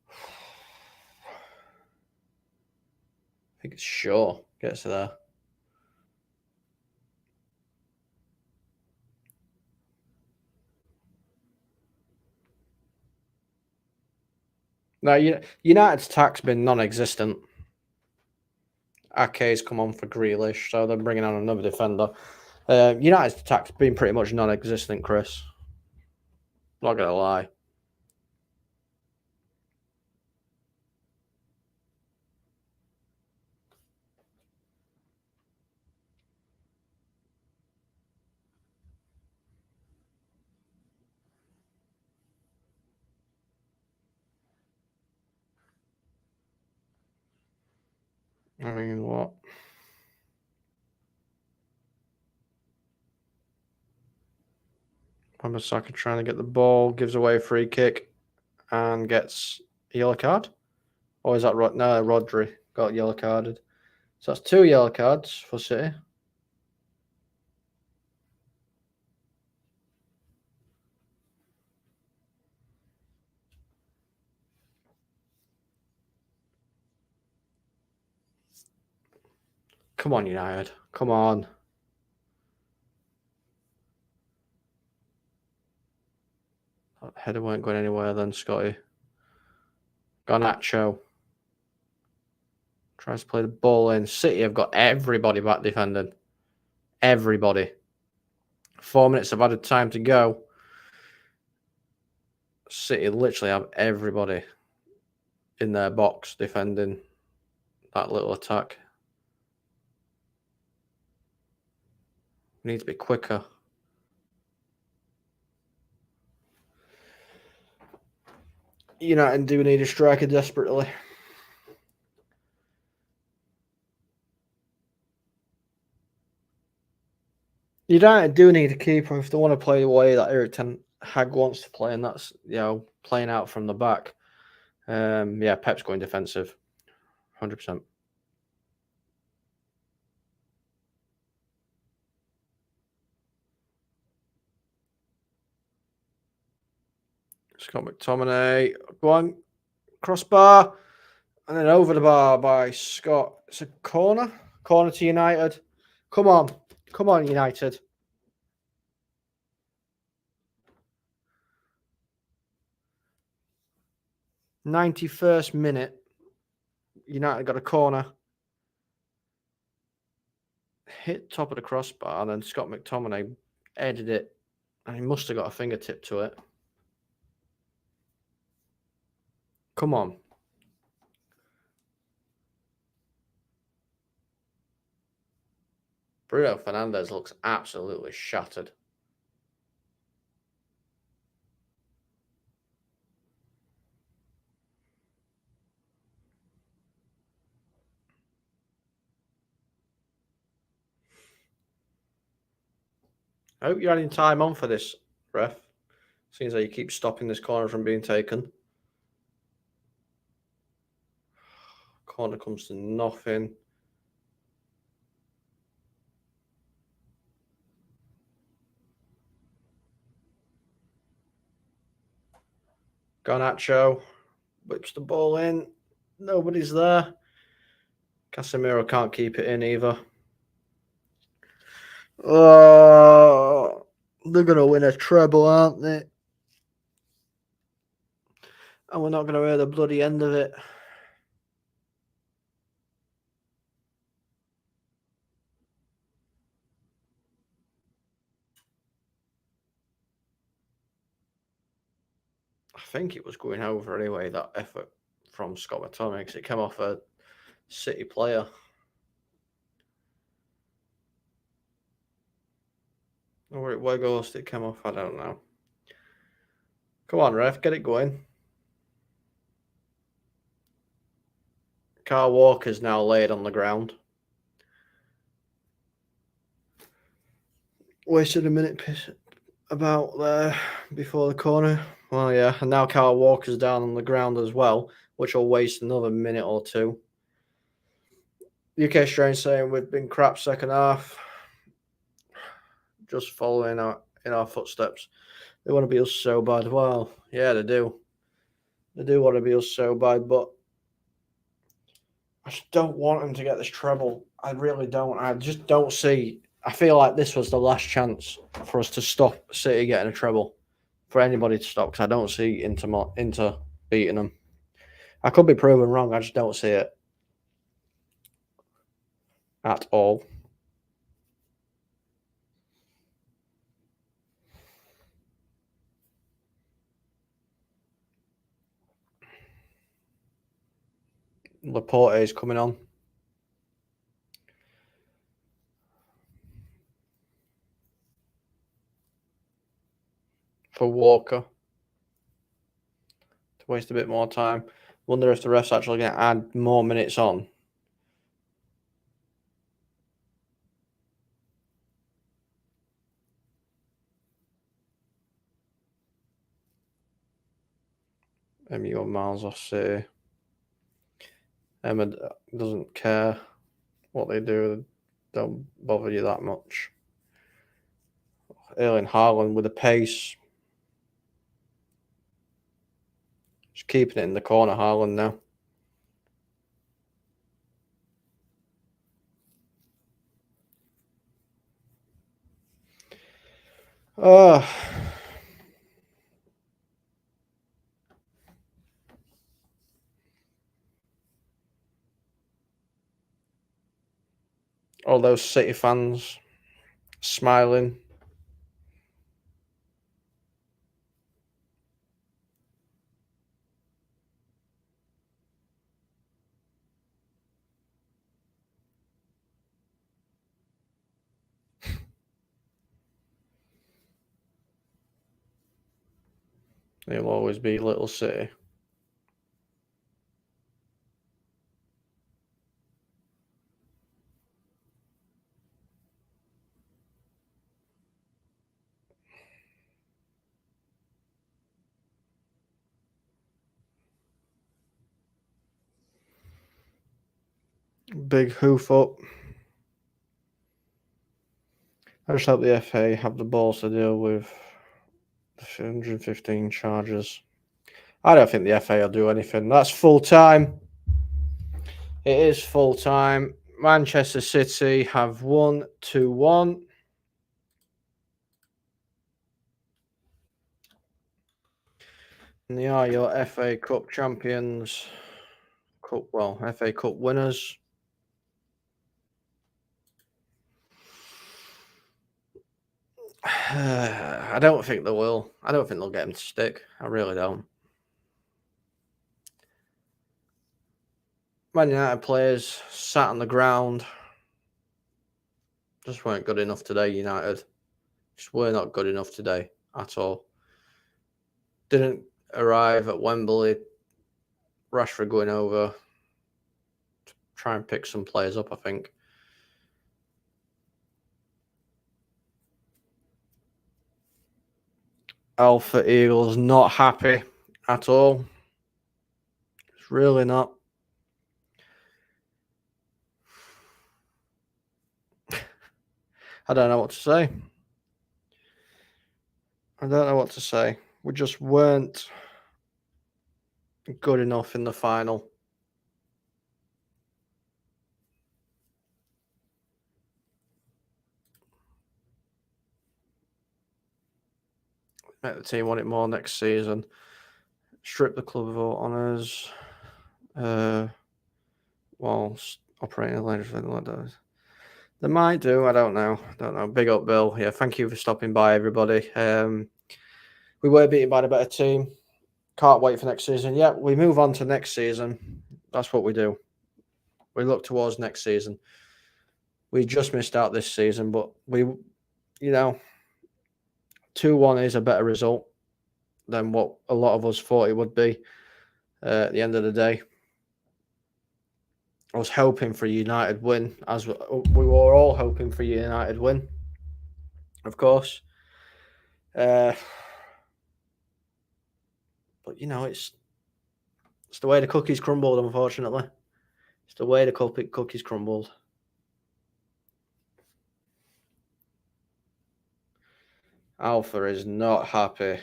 I think it's Shaw gets there. Now, United's attack's been non-existent. Ake's come on for Grealish, so they're bringing on another defender. United's attack's been pretty much non-existent, Chris. Not going to lie. I mean, what? Wan-Bissaka trying to get the ball, gives away a free kick, and gets a yellow card? Or is that right? No, Rodri got yellow carded. So that's 2 yellow cards for City. Come on, United. Come on. That header weren't going anywhere then, Scotty. Garnacho. Tries to play the ball in. City have got everybody back defending. Everybody. 4 minutes of added time to go. City literally have everybody in their box defending that little attack. We need to be quicker. United do need a striker desperately. United do need a keeper if they want to play the way that Hag wants to play, and that's playing out from the back. Yeah, Pep's going defensive, 100%. Scott McTominay, go on, crossbar, and then over the bar by Scott. It's a corner to United. Come on, United. 91st minute, United got a corner, hit top of the crossbar, and then Scott McTominay headed it, and he must have got a fingertip to it. Come on. Bruno Fernandes looks absolutely shattered. I hope you're adding time on for this, ref. Seems like you keep stopping this corner from being taken. Corner comes to nothing. Garnacho whips the ball in. Nobody's there. Casemiro can't keep it in either. Oh, they're going to win a treble, aren't they? And we're not going to hear the bloody end of it. I think it was going over anyway, that effort from Scott McTominay, because it came off a City player. Or where goes it came off? I don't know. Come on, ref, get it going. Kyle Walker's now laid on the ground. Wasted a minute about there before the corner. Well, yeah, and now Kyle Walker's down on the ground as well, which will waste another minute or two. UK Strange saying we've been crap second half. Just following in our footsteps. They want to be us so bad. Well, yeah, they do. They do want to be us so bad, but I just don't want them to get this treble. I really don't. I just don't see. I feel like this was the last chance for us to stop City getting a treble, for anybody to stop, because I don't see Inter beating them. I could be proven wrong. I just don't see it at all. Laporte is coming on. For Walker. To waste a bit more time. Wonder if the ref's actually going to add more minutes on. MU miles off City. Emma doesn't care what they do. Don't bother you that much. Erling Haaland with the pace. Just keeping it in the corner, Haaland now. All those City fans smiling. They'll always be Little City. Big hoof up. I just hope the FA have the balls to deal with the 115 charges. I don't think the FA will do anything. That's full time. It is full time. Manchester City have won 2-1. And they are your FA Cup champions. FA Cup winners. I don't think they will. I don't think they'll get him to stick. I really don't. Man United players sat on the ground. Just weren't good enough today, United. Just were not good enough today at all. Didn't arrive at Wembley. Rashford going over to try and pick some players up, I think. Alpha Eagles not happy at all. It's really not. I don't know what to say. I don't know what to say. We just weren't good enough in the final. Make the team want it more next season. Strip the club of all honours. Whilst operating like those. They might do. I don't know. Big up, Bill. Yeah, thank you for stopping by, everybody. We were beaten by the better team. Can't wait for next season. Yeah, we move on to next season. That's what we do. We look towards next season. We just missed out this season, but 2-1 is a better result than what a lot of us thought it would be at the end of the day. I was hoping for a United win, as we were all hoping for a United win, of course. But it's the way the cookies crumbled, unfortunately. It's the way the cookies crumbled. Alpha is not happy.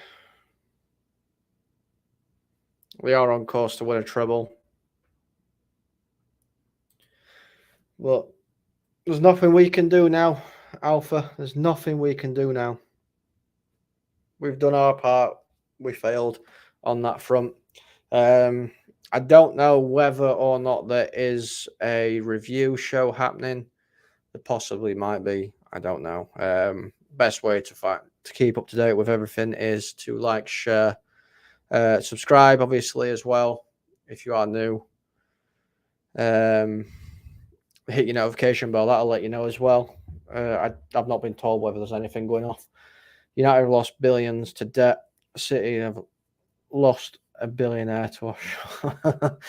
We are on course to win a treble. But there's nothing we can do now, Alpha. There's nothing we can do now. We've done our part. We failed on that front. I don't know whether or not there is a review show happening. There possibly might be. I don't know. Best way to keep up to date with everything is to like, share, subscribe, obviously, as well, if you are new. Hit your notification bell. That'll let you know as well. I've not been told whether there's anything going off. United have lost billions to debt. City have lost a billionaire to offshore.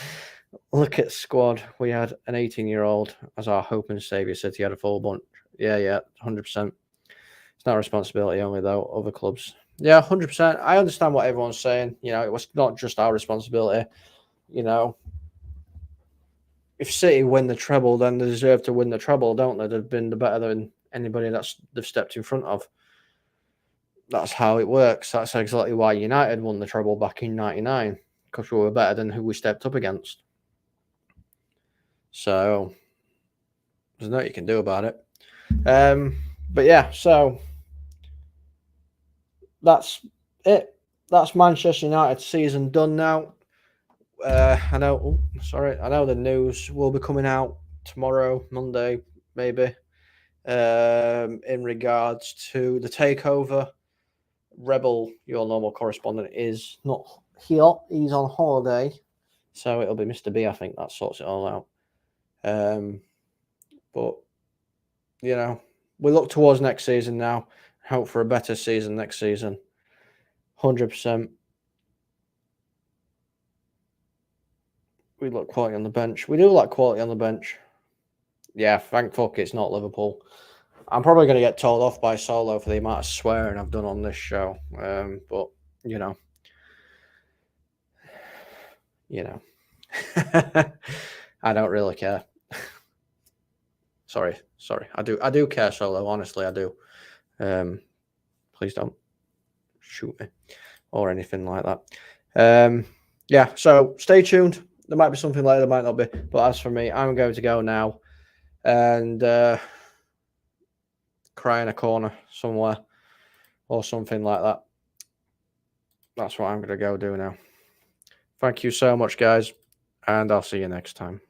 Look at squad. We had an 18-year-old as our hope and saviour. City had a full bunch. Yeah, 100%. It's not a responsibility only, though. Other clubs. Yeah, 100%. I understand what everyone's saying. It was not just our responsibility. If City win the treble, then they deserve to win the treble, don't they? They've been better than anybody they've stepped in front of. That's how it works. That's exactly why United won the treble back in '99, because we were better than who we stepped up against. So there's nothing you can do about it. But yeah, so that's it. That's Manchester United season done now. I know the news will be coming out tomorrow, Monday, maybe, in regards to the takeover. Rebel, your normal correspondent, is not here. He's on holiday, so it'll be Mr. B, I think, that sorts it all out. But we look towards next season now. Hope for a better season next season. 100%. We look quality on the bench. We do like quality on the bench. Yeah, thank fuck it's not Liverpool. I'm probably going to get told off by Solo for the amount of swearing I've done on this show. But, I don't really care. Sorry. I do care, Solo. Honestly, I do. Please don't shoot me or anything like that. Yeah, so stay tuned. There might be something later, there might not be. But as for me, I'm going to go now and cry in a corner somewhere or something like that. That's what I'm going to go do now. Thank you so much, guys, and I'll see you next time.